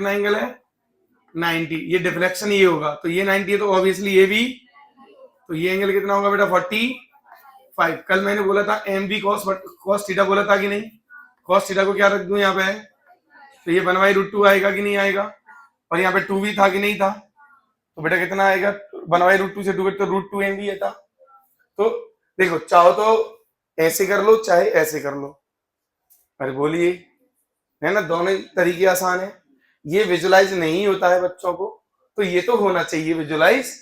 कितना एंगल है 90, ये डिफ्लेक्शन ये होगा, तो ये 90 है तो ऑब्वियसली ये भी, तो ये एंगल कितना होगा बेटा 45। कल मैंने बोला था एम बी कॉस थीटा बोला था कि नहीं, कॉस थीटा को क्या रख दूं यहाँ पे, तो ये 1/√2 आएगा कि नहीं आएगा, और यहाँ पे 2 भी था कि नहीं था, तो बेटा कितना आएगा 1/√2 से 2 तो √2 एम बी था। तो देखो चाहो तो ऐसे कर लो चाहे ऐसे कर लो, अरे बोलिए, है ना, दोनों तरीके आसान है। ये विजुलाइज नहीं होता है बच्चों को, तो ये तो होना चाहिए विजुलाइज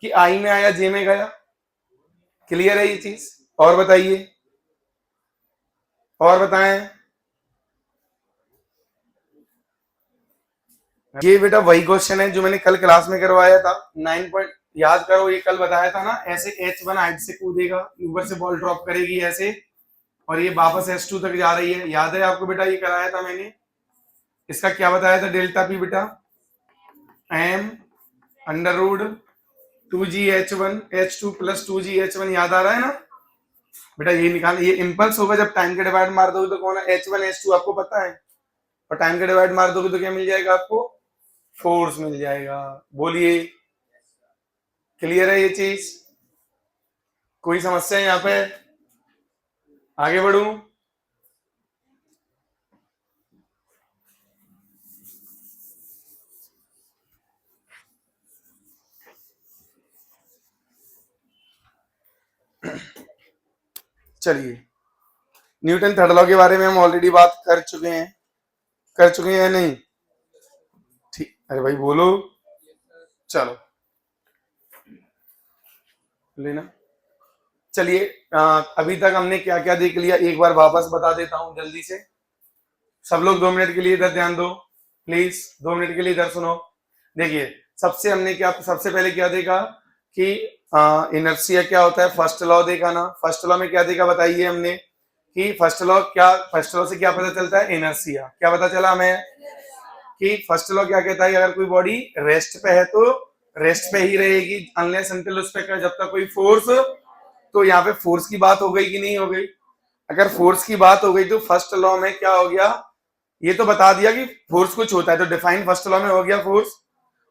कि आई में आया जे में गया। क्लियर है ये चीज? और बताइए, और बताएं। ये बेटा वही क्वेश्चन है जो मैंने कल क्लास में करवाया था 9 पॉइंट, याद करो, ये कल बताया था ना, ऐसे H1 हाइट से कूदेगा, ऊपर से बॉल ड्रॉप करेगी ऐसे, और ये वापस S2 तक जा रही है, याद है आपको बेटा, ये कराया था मैंने। इसका क्या बताया था डेल्टा पी बेटा, m √2gh1 h2 + 2gh1, याद आ रहा है ना बेटा, ये निकाल, ये इंपल्स होगा, जब टाइम के डिवाइड मार दोगे तो कौन है h1 h2 आपको पता है, और टाइम के डिवाइड मार दोगे तो क्या मिल जाएगा आपको, फोर्स मिल जाएगा। बोलिए, क्लियर है ये चीज? कोई समस्या है यहाँ पे? आगे बढ़ू? चलिए, न्यूटन थर्ड लॉ के बारे में हम ऑलरेडी बात कर चुके हैं नहीं? ठीक, अरे भाई बोलो, चलो लेना। चलिए, अभी तक हमने क्या क्या देख लिया एक बार वापस बता देता हूं जल्दी से। सब लोग 2 मिनट के लिए इधर ध्यान दो प्लीज, 2 मिनट के लिए इधर सुनो। देखिए, सबसे पहले क्या देखा कि इनर्शिया क्या होता है, फर्स्ट लॉ देखा ना। फर्स्ट लॉ में क्या देखा बताइए हमने कि फर्स्ट लॉ से क्या पता चलता है, इनर्शिया। क्या पता चला हमें कि फर्स्ट लॉ क्या कहता है, अगर कोई बॉडी रेस्ट पे है तो रेस्ट पे ही रहेगी, अनलेस अनटिल उस पे जब तक कोई फोर्स, तो यहाँ पे फोर्स की बात हो गई कि नहीं हो गई? अगर फोर्स की बात हो गई तो फर्स्ट लॉ में क्या हो गया, ये तो बता दिया कि फोर्स कुछ होता है, तो डिफाइन फर्स्ट लॉ में हो गया फोर्स,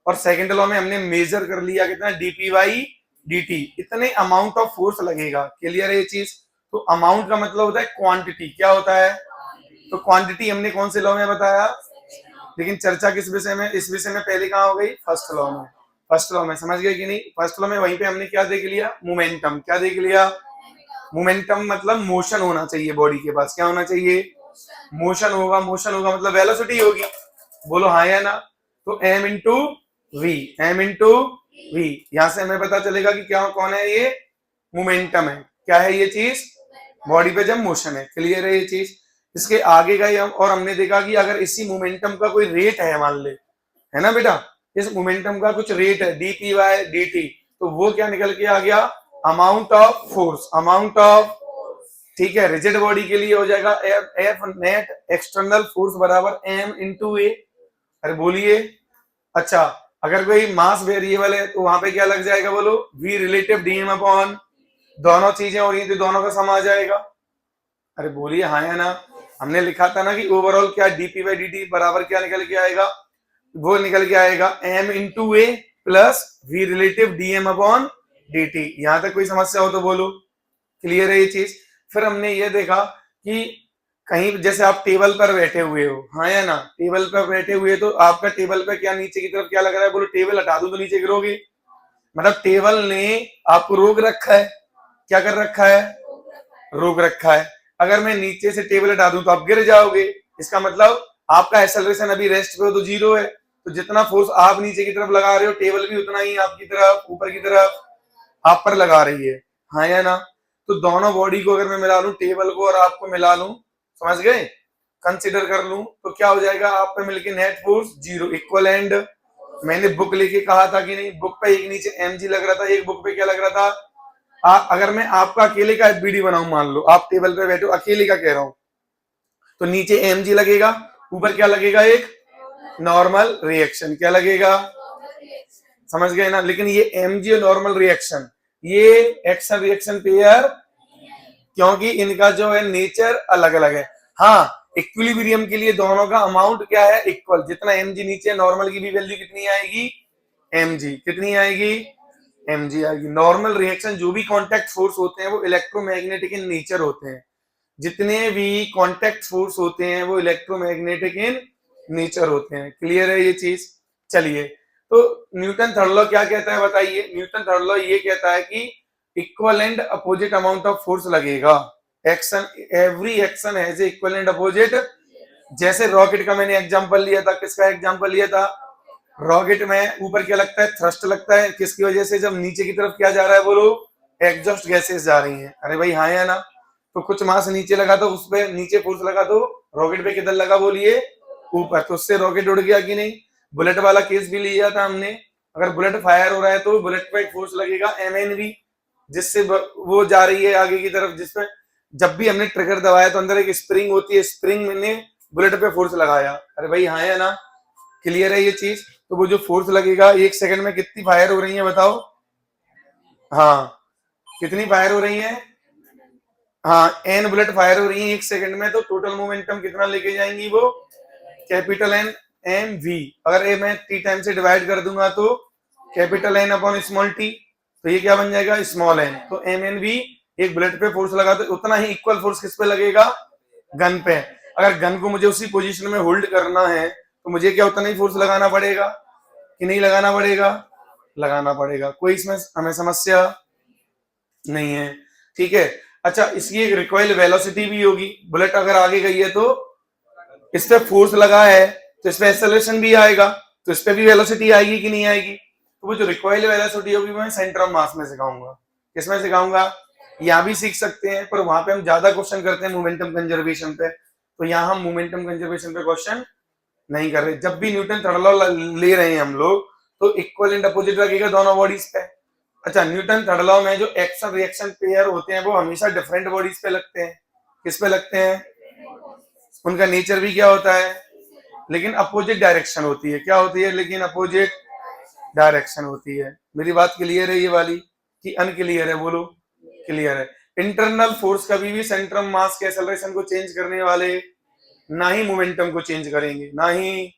और सेकंड लॉ में हमने मेजर कर लिया कितना, dp/dt, इतने अमाउंट ऑफ फोर्स लगेगा। क्लियर है ये चीज? तो अमाउंट का मतलब होता है क्वांटिटी। क्या होता है? तो क्वांटिटी हमने कौन से लॉ में बताया, लेकिन चर्चा किस विषय में, इस विषय में पहले कहाँ हो गई, फर्स्ट लॉ में। फर्स्ट लॉ में समझ गए कि नहीं? फर्स्ट लॉ में वहीं पे हमने क्या देख लिया, मोमेंटम। क्या देख लिया? मोमेंटम मतलब मोशन होना चाहिए बॉडी के पास। क्या होना चाहिए? मोशन होगा। मोशन होगा मतलब वेलोसिटी होगी। बोलो हाँ या ना? तो m इंटू वी, यहां से हमें पता चलेगा कि क्या कौन है ये, मोमेंटम है। क्या है ये चीज? बॉडी पे जब मोशन है। क्लियर है ये चीज? इसके आगे गए हम और हमने देखा कि अगर इसी मोमेंटम का कोई रेट है, मान ले, है ना बेटा, इस मोमेंटम का कुछ रेट है dp/dt, तो वो क्या निकल के आ गया, amount of force. Amount of, ठीक है, रिजिड बॉडी के लिए हो जाएगा एफ नेट एक्सटर्नल फोर्स बराबर m इंटू ए। अरे बोलिए, अच्छा अगर कोई मास वेरिएबल है तो वहां पे क्या लग जाएगा, बोलो, v रिलेटिव dm अपॉन, दोनों चीजें हो रही थी, दोनों का सम आ जाएगा। अरे बोलिए हाँ या ना? हमने लिखा था ना कि ओवरऑल क्या dp/dt बराबर क्या निकल के आएगा, वो निकल के आएगा m into a plus v relative dm upon dt। यहां तक कोई समस्या हो तो बोलो। क्लियर है ये चीज? फिर हमने ये देखा कि कहीं जैसे आप टेबल पर बैठे हुए हो, हाँ या ना, टेबल पर बैठे हुए तो आपका टेबल पे क्या नीचे की तरफ क्या लग रहा है, बोलो, टेबल हटा दूं तो नीचे गिरोगे, मतलब टेबल ने आपको रोक रखा है। क्या कर रखा है? रोक रखा है। अगर मैं नीचे से टेबल हटा दूं तो आप गिर जाओगे। इसका मतलब आपका एक्सेलरेशन अभी रेस्ट पे हो तो 0 है, तो जितना फोर्स आप नीचे की तरफ लगा रहे हो, टेबल भी उतना ही आपकी तरफ, ऊपर की तरफ आप पर लगा रही है, हाँ या ना? तो दोनों बॉडी को अगर मैं मिला लूं, टेबल को और आपको मिला लूं, समझ गए, कंसिडर कर लूं, तो क्या हो जाएगा, आप पे मिलके नेट फोर्स 0 इक्वल एंड, मैंने बुक लेके कहा था कि नहीं, बुक पे एक नीचे mg लग रहा था, एक बुक पे क्या लग रहा था। अगर मैं आपका अकेले का एफबीडी बनाऊं, मान लो आप टेबल पे बैठे हो, अकेले का कह रहा हूं, तो नीचे mg लगेगा, ऊपर क्या लगेगा, एक नॉर्मल रिएक्शन। क्या लगेगा? समझ गए ना? लेकिन ये mg और नॉर्मल रिएक्शन, ये एक्शन रिएक्शन पेयर, क्योंकि इनका जो है नेचर अलग अलग है। हाँ, इक्विलिब्रियम के लिए दोनों का अमाउंट क्या है, इक्वल। जितना mg नीचे है, नॉर्मल की भी वैल्यू कितनी आएगी, mg। कितनी आएगी, mg आएगी। नॉर्मल रिएक्शन जो भी कांटेक्ट फोर्स होते हैं वो इलेक्ट्रोमैग्नेटिक इन नेचर होते हैं। जितने भी कांटेक्ट फोर्स होते हैं वो इलेक्ट्रोमैग्नेटिक इन नेचर होते हैं। क्लियर है ये चीज। चलिए, तो न्यूटन थर्ड लॉ क्या कहता है बताइए। न्यूटन थर्ड लॉ ये कहता है कि equal and opposite amount of force लगेगा। Action, every action has a equal and opposite. जैसे रॉकेट का मैंने एग्जांपल लिया था, किसका एग्जांपल लिया था, रॉकेट में ऊपर क्या लगता है, थ्रस्ट लगता है। किसकी वजह से, जब नीचे की तरफ क्या जा रहा है बोलो, एग्जॉस्ट गैसेस जा रही हैं। अरे भाई हाँ या ना। तो कुछ मास नीचे लगा तो उस पे नीचे फोर्स लगा, तो रॉकेट पे किधर लगा बोलिए, ऊपर। तो उससे रॉकेट उड़ गया कि नहीं। बुलेट वाला केस भी लिया था हमने। अगर बुलेट फायर हो रहा है तो बुलेट पे फोर्स लगेगा MNV, जिससे वो जा रही है आगे की तरफ। जिसमें जब भी हमने ट्रिगर दबाया तो अंदर एक स्प्रिंग होती है, स्प्रिंग ने बुलेट पे फोर्स लगाया। अरे भाई हाँ या ना। क्लियर है ये चीज। तो वो जो फोर्स लगेगा, 1 सेकंड में कितनी फायर हो रही है बताओ। हाँ, कितनी फायर हो रही है, हाँ n बुलेट फायर हो रही है 1 सेकंड में। तो टोटल मोमेंटम कितना लेके जाएंगी वो, कैपिटल N mv। अगर ये मैं t टाइम से डिवाइड कर दूंगा तो capital N upon small t, तो ये क्या बन जाएगा, स्मॉल n। तो MNV, एक बुलेट पे फोर्स लगा तो उतना ही इक्वल फोर्स किस पे लगेगा, गन पे। अगर गन को मुझे उसी पोजीशन में होल्ड करना है तो मुझे क्या उतना ही फोर्स लगाना पड़ेगा कि नहीं लगाना पड़ेगा, लगाना पड़ेगा। कोई इसमें हमें समस्या नहीं है, ठीक है। अच्छा, इसकी एक रिकॉइल वेलोसिटी भी होगी। बुलेट अगर आगे गई है तो इस पे फोर्स लगा है तो इस पे एक्सेलरेशन भी आएगा, तो इस पे भी वेलोसिटी आएगी कि नहीं आएगी। तो वो जो रिकॉइल वेलोसिटी होगी मैं सेंटर ऑफ मास में सिखाऊंगा। किसमें सिखाऊंगा, यहाँ भी सीख सकते हैं, पर वहां पे हम ज्यादा क्वेश्चन करते हैं मोमेंटम कंजर्वेशन पे, तो यहाँ हम मोमेंटम कंजर्वेशन पे क्वेश्चन नहीं कर रहे। जब भी न्यूटन थर्ड लॉ ले रहे हैं हम लोग तो इक्वल एंड अपोजिट लगेगा दोनों बॉडीज पे। अच्छा, न्यूटन थर्ड लॉ में जो एक्शन रिएक्शन पेयर होते हैं वो हमेशा डिफरेंट बॉडीज पे लगते हैं। किस पे लगते हैं, उनका नेचर भी क्या होता है, लेकिन अपोजिट डायरेक्शन होती है। क्या होती है, लेकिन अपोजिट डायरेक्शन होती है। मेरी बात क्लियर है ये वाली कि अनक्लियर है, बोलो। क्लियर है। इंटरनल फोर्स कभी भी सेंटर ऑफ मास के एक्सेलरेशन को चेंज करने वाले ना ही मोमेंटम को चेंज करेंगे, ना ही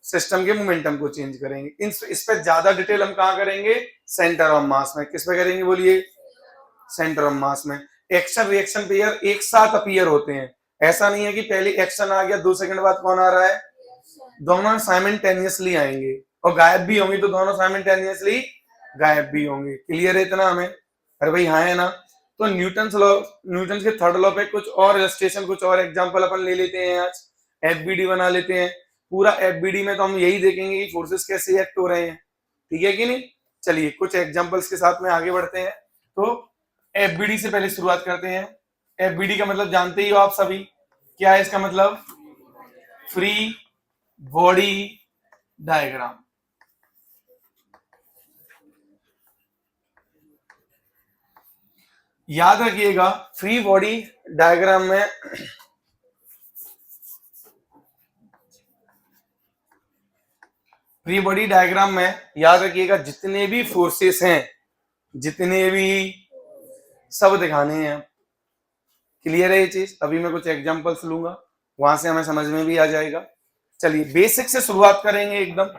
सिस्टम के मोमेंटम को चेंज करेंगे। इस पे ज्यादा डिटेल हम कहाँ करेंगे, सेंटर ऑफ मास में। किस पे करेंगे बोलिए, सेंटर ऑफ मास में। एक्शन रिएक्शन पेयर एक साथ अपीयर होते हैं। ऐसा नहीं है कि पहले एक्शन आ गया 2 सेकंड बाद कौन आ रहा है, दोनों साइमल्टेनियसली आएंगे, और गायब भी होंगे तो दोनों साइमल्टेनियसली गायब भी होंगे। क्लियर है इतना हमें। अरे भाई हाँ है ना। तो न्यूटन लॉ, न्यूटन के थर्ड लॉ पे कुछ और इलस्ट्रेशन, कुछ और एग्जांपल अपन ले लेते हैं आज। FBD बना लेते हैं। पूरा FBD में तो हम यही देखेंगे कि फोर्सेस कैसे एक्ट हो रहे हैं, ठीक है कि नहीं। चलिए कुछ एग्जांपल्स के साथ में आगे बढ़ते हैं। तो FBD से पहले शुरुआत करते हैं। FBD का मतलब जानते ही हो आप सभी, क्या है इसका मतलब, फ्री बॉडी डायग्राम। याद रखिएगा, फ्री बॉडी डायग्राम में फ्री बॉडी डायग्राम में याद रखिएगा जितने भी फोर्सेस हैं, जितने भी, सब दिखाने हैं। क्लियर है ये चीज। अभी मैं कुछ एग्जांपल्स लूंगा, वहां से हमें समझ में भी आ जाएगा। चलिए बेसिक से शुरुआत करेंगे एकदम।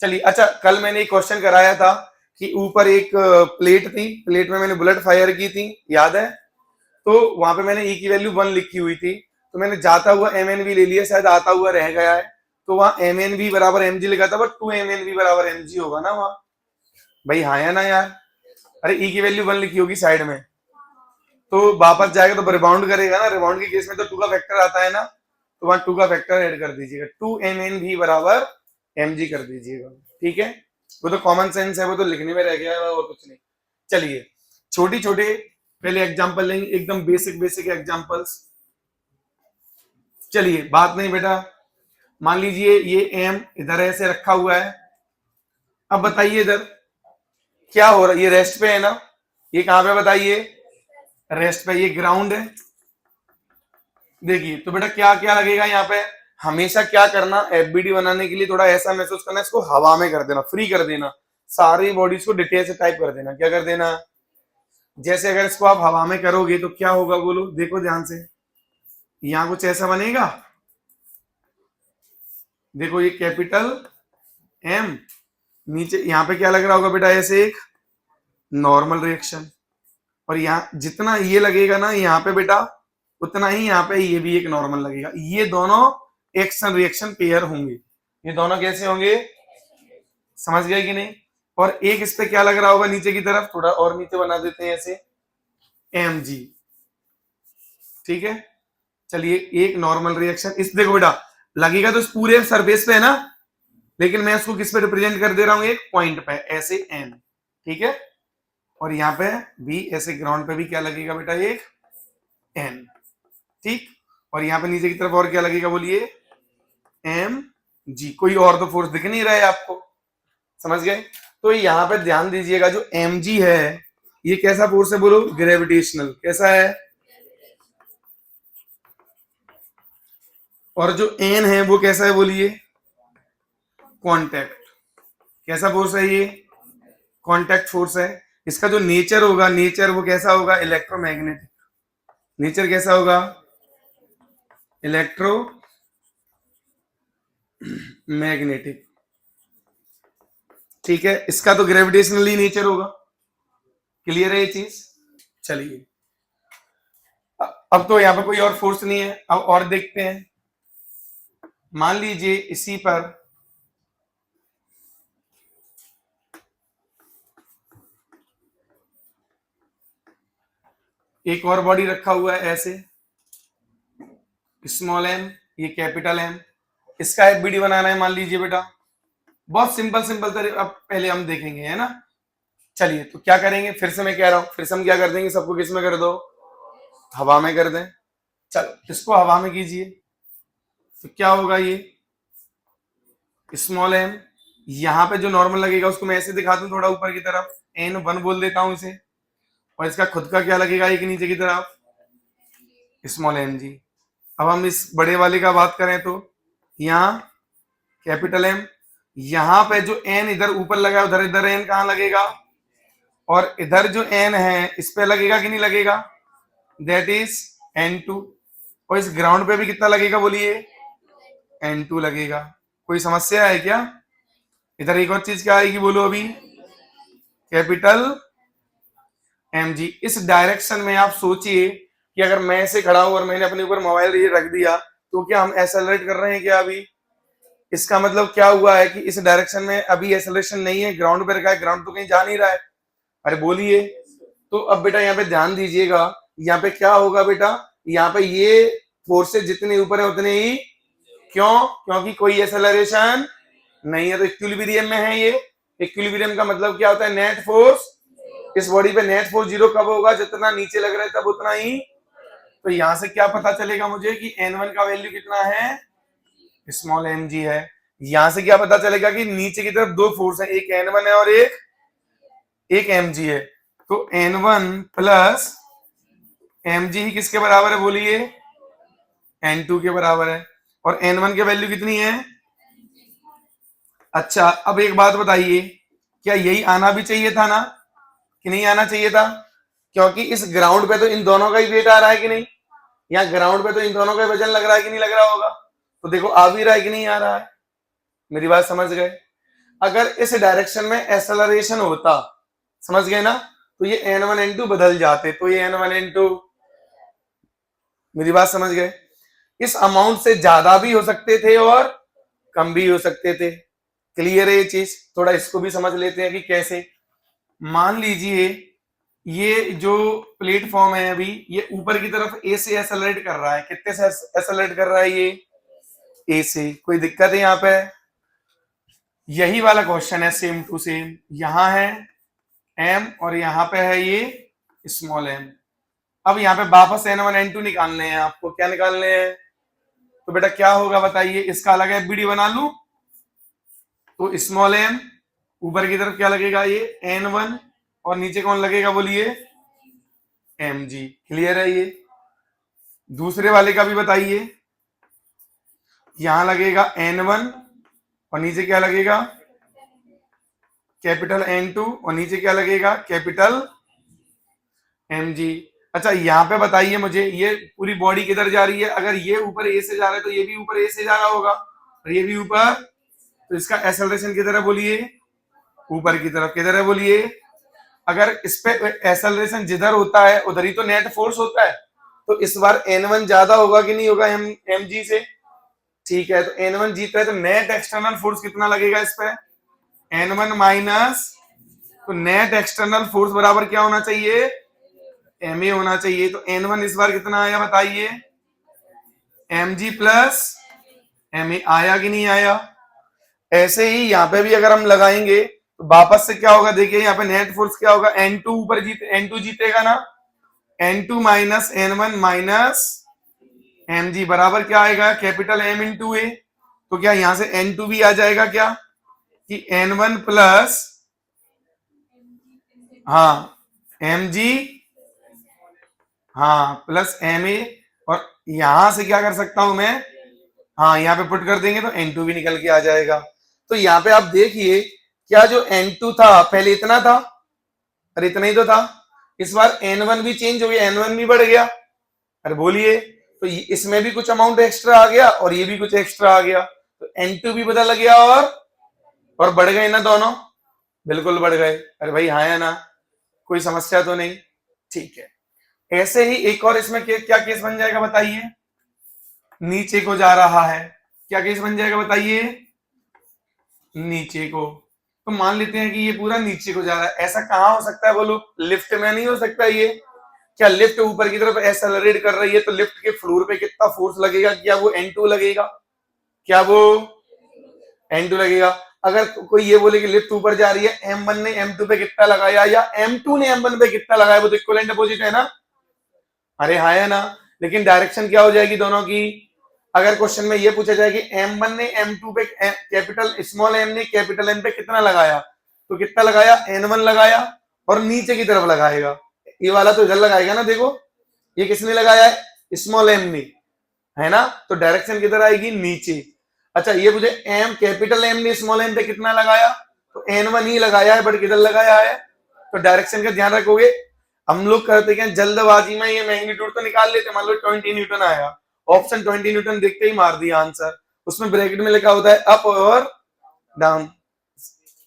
चलिए, अच्छा कल मैंने एक क्वेश्चन कराया था कि ऊपर एक प्लेट थी, प्लेट में मैंने बुलेट फायर की थी, याद है। तो वहां पे मैंने E की वैल्यू 1 लिखी हुई थी, तो मैंने जाता हुआ MNV ले लिया, शायद आता हुआ रह गया है। तो वहां MNV बराबर mg लिखा था, बट 2 MNV बराबर mg होगा ना वहां। भाई हाँ या ना यार। अरे E की वैल्यू 1 लिखी होगी साइड में, तो वापस जाएगा तो रिबाउंड करेगा ना। रिबाउंड के केस में तो 2 का फैक्टर आता है ना, तो वहां 2 का फैक्टर ऐड कर दीजिएगा। 2 MNV बराबर mg कर दीजिएगा, ठीक है। वो तो कॉमन सेंस है, वो तो लिखने में रह गया है और कुछ नहीं। चलिए छोटी छोटे पहले एग्जांपल लेंगे, एकदम बेसिक बेसिक एग्जांपल्स। चलिए बात नहीं बेटा, मान लीजिए ये M इधर ऐसे रखा हुआ है। अब बताइए इधर क्या हो रहा है, ये रेस्ट पे है ना, ये कहां पे बताइए, रेस्ट पे। ये ग्राउंड है। देखिए तो बेटा क्या क्या लगेगा यहाँ पे, हमेशा क्या करना, FBD बनाने के लिए थोड़ा ऐसा महसूस करना, इसको हवा में कर देना, फ्री कर देना, सारी बॉडीज को डिटेल से टाइप कर देना। क्या कर देना, जैसे अगर इसको आप हवा में करोगे तो क्या होगा बोलो, देखो ध्यान से। यहां कुछ ऐसा बनेगा, देखो ये कैपिटल एम, नीचे यहां पे क्या लग रहा होगा बेटा, ऐसे एक नॉर्मल रिएक्शन, और यहाँ जितना ये लगेगा ना यहाँ पे बेटा, उतना ही यहाँ पे ये भी एक नॉर्मल लगेगा। ये दोनों एक्शन रिएक्शन पेयर होंगे, ये दोनों कैसे होंगे, समझ गए कि नहीं। और एक इस पे क्या लग रहा होगा नीचे की तरफ, थोड़ा और नीचे बना देते हैं ऐसे, एम जी, ठीक है। चलिए एक नॉर्मल रिएक्शन, इस देखो बेटा लगेगा तो इस पूरे सरफेस पे है ना, लेकिन मैं उसको किस पे रिप्रेजेंट कर दे रहा हूं, एक पॉइंट पे ऐसे एन, ठीक है। और यहाँ पे भी ऐसे ग्राउंड पे भी क्या लगेगा बेटा, एक एन, ठीक। और यहाँ पे नीचे की तरफ और क्या लगेगा बोलिए, एम जी। कोई और तो फोर्स दिख नहीं रहा है आपको, समझ गए। तो यहाँ पे ध्यान दीजिएगा, जो एम जी है ये कैसा फोर्स है बोलो, ग्रेविटेशनल, कैसा है। और जो एन है वो कैसा है बोलिए, कांटेक्ट। कैसा फोर्स है ये, कांटेक्ट फोर्स है। इसका जो नेचर होगा, नेचर वो कैसा होगा, इलेक्ट्रोमैग्नेटिक। नेचर कैसा होगा, इलेक्ट्रो मैग्नेटिक, ठीक है। इसका तो ग्रेविटेशनली नेचर होगा, क्लियर है ये चीज। चलिए अब तो यहाँ पे कोई और फोर्स नहीं है, अब और देखते हैं। मान लीजिए इसी पर एक और बॉडी रखा हुआ है ऐसे, स्मॉल एम, ये कैपिटल एम। इसका एक बीडी बनाना है मान लीजिए बेटा, बहुत सिंपल सिंपल तरीके अब पहले हम देखेंगे, है ना। चलिए तो क्या करेंगे, फिर से मैं कह रहा हूं, फिर से हम क्या कर देंगे, सबको किस में कर दो, हवा में कर दें। चलो इसको हवा में कीजिए, तो क्या होगा, ये स्मॉल एम, यहां पे जो नॉर्मल लगेगा उसको मैं ऐसे दिखा दूं थोड़ा ऊपर की तरफ, एन वन बोल देता हूं इसे। और इसका खुद का क्या लगेगा, एक नीचे की तरफ स्मॉल एम जी। अब हम इस बड़े वाले का बात करें तो यहाँ कैपिटल एम, यहां पे जो एन इधर ऊपर लगा है उधर इधर एन कहां लगेगा, और इधर जो एन है इस पे लगेगा कि नहीं लगेगा, दैट इज एन टू। और इस ग्राउंड पे भी कितना लगेगा बोलिए, एन टू लगेगा। कोई समस्या है क्या, इधर एक और चीज क्या आएगी बोलो अभी, कैपिटल एम जी। इस डायरेक्शन में आप सोचिए कि अगर मैं ऐसे खड़ा हूं और मैंने अपने ऊपर मोबाइल ये रख दिया, तो क्या हम एक्सेलरेट कर रहे हैं क्या अभी, इसका मतलब क्या हुआ है कि इस डायरेक्शन में अभी एक्सेलरेशन नहीं है, ग्राउंड पे रखा है, ग्राउंड तो कहीं जा नहीं रहा है, अरे बोलिए। तो अब बेटा यहाँ पे ध्यान दीजिएगा, यहाँ पे क्या होगा बेटा, यहाँ पे ये फोर्सेस जितने ऊपर है उतने ही, क्यों, क्योंकि कोई एक्सेलरेशन नहीं है, तो इक्विलिब्रियम में है ये। इक्विलिब्रियम का मतलब क्या होता है, नेट फोर्स। इस बॉडी पे नेट फोर्स जीरो कब होगा, जितना नीचे लग रहा है तब उतना ही। तो यहां से क्या पता चलेगा मुझे कि N1 का वैल्यू कितना है, स्मॉल एम जी है। यहां से क्या पता चलेगा कि नीचे की तरफ दो फोर्स है, एक N1 है और एक एम जी है। तो N1 प्लस एम जी ही किसके बराबर है बोलिए, N2 के बराबर है। और N1 की वैल्यू कितनी है, अच्छा अब एक बात बताइए, क्या यही आना भी चाहिए था ना, कि नहीं आना चाहिए था, क्योंकि इस ग्राउंड पे तो इन दोनों का ही वेट आ रहा है कि नहीं, यहाँ ग्राउंड पे तो इन दोनों का वजन लग रहा है कि नहीं लग रहा होगा, तो देखो आ भी रहा है कि नहीं आ रहा है। मेरी बात समझ गए, अगर इस डायरेक्शन में एक्सेलरेशन होता, समझ गए ना, तो ये N1 N2 बदल जाते, तो ये N1 N2, मेरी बात समझ गए। इस अमाउंट से ज्यादा भी हो सकते थे और कम भी हो सकते थे, क्लियर है ये चीज। थोड़ा इसको भी समझ लेते हैं कि कैसे। मान लीजिए ये जो प्लेटफॉर्म है अभी, ये ऊपर की तरफ ए से एक्सेलरेट कर रहा है, कितने से एक्सेलरेट कर रहा है ये, ए से। कोई दिक्कत है यहाँ पे, यही वाला क्वेश्चन है सेम टू सेम, यहां है एम और यहाँ पे है ये स्मॉल एम। अब यहाँ पे वापस N1 N2 निकालने हैं आपको, क्या निकालने हैं, तो बेटा क्या होगा बताइए, इसका अलग एफबीडी बना लू, तो स्मॉल एम ऊपर की तरफ क्या लगेगा, ये N1 और नीचे कौन लगेगा बोलिए, एम जी। क्लियर है ये। दूसरे वाले का भी बताइए, यहां लगेगा N1 और नीचे क्या लगेगा, कैपिटल N2 और नीचे क्या लगेगा, कैपिटल एम जी। अच्छा यहाँ पे बताइए मुझे, ये पूरी बॉडी किधर जा रही है? अगर ये ऊपर ए से जा रहा है तो ये भी ऊपर ए से जा रहा होगा, और ये भी ऊपर, तो इसका एक्सेलरेशन किधर है बोलिए? ऊपर की तरफ। किधर है बोलिए? अगर इस पे एक्सेलरेशन जिधर होता है उधर ही तो नेट फोर्स होता है, तो इस बार N1 ज्यादा होगा कि नहीं होगा mg से? ठीक है, तो N1 जीता है, तो नेट एक्सटर्नल फोर्स कितना लगेगा इस पे? N1 माइनस, तो नेट एक्सटर्नल फोर्स बराबर क्या होना चाहिए? Ma होना चाहिए। तो N1 इस बार कितना आया बताइए? mg प्लस Ma आया कि नहीं आया? ऐसे ही यहाँ पे भी अगर हम लगाएंगे तो वापस से क्या होगा? देखिए यहाँ पे नेट फोर्स क्या होगा? N2 ऊपर N2 जीतेगा ना, N2 minus N1 minus mg बराबर क्या आएगा? कैपिटल M इंटू ए। तो क्या यहां से N2 भी आ जाएगा क्या? कि N1 प्लस, हाँ, mg, हाँ, प्लस Ma, और यहां से क्या कर सकता हूं मैं? हाँ, यहाँ पे पुट कर देंगे तो N2 भी निकल के आ जाएगा। तो यहाँ पे आप देखिए, क्या जो N2 था पहले इतना था, अरे इतना ही तो था, इस बार N1 भी चेंज हो गया, N1 भी बढ़ गया। अरे बोलिए, तो इसमें भी कुछ अमाउंट एक्स्ट्रा आ गया और ये भी कुछ एक्स्ट्रा आ गया, तो N2 भी बदल गया और बढ़ गए ना दोनों? बिल्कुल बढ़ गए। अरे भाई हाँ या ना? कोई समस्या तो नहीं? ठीक है। ऐसे ही एक और इसमें क्या केस बन जाएगा बताइए? नीचे को जा रहा है, क्या केस बन जाएगा बताइए? नीचे को। तो मान लेते हैं कि ये पूरा नीचे को जा रहा है, ऐसा कहां हो सकता है बोलो? लिफ्ट में नहीं हो सकता ये? क्या लिफ्ट ऊपर की तरफ एक्सेलरेट कर रही है तो लिफ्ट के फ्लोर पे कितना फोर्स लगेगा? क्या वो N2 लगेगा? क्या वो N2 लगेगा? अगर कोई ये बोले कि लिफ्ट ऊपर जा रही है, M1 ने M2 पे कितना लगाया या M2 ने M1 पे कितना लगाया, वो तो इक्विवेलेंट अपोजिट है ना? अरे हाँ है ना? लेकिन डायरेक्शन क्या हो जाएगी दोनों की? अगर क्वेश्चन में ये पूछा जाए कि M1 ने M2 पे, कैपिटल स्मॉल m ने कैपिटल M पे कितना लगाया, तो कितना लगाया? N1 लगाया, और नीचे की तरफ लगाएगा, ये वाला तो इधर लगाएगा ना। देखो ये किसने लगाया है? स्मॉल m ने, है ना? तो डायरेक्शन किधर आएगी? नीचे। अच्छा ये मुझे कैपिटल M ने स्मॉल m पे कितना लगाया, तो N1 ही लगाया है, बट किधर लगाया है? तो डायरेक्शन का ध्यान रखोगे। हम लोग करते क्या, जल्दबाजी में ये मैग्नीट्यूड तो निकाल लेते, मान लो 20 न्यूटन आया, ऑप्शन 20 न्यूटन देखते ही मार दिया आंसर, उसमें ब्रैकेट में लिखा होता है अप और डाउन।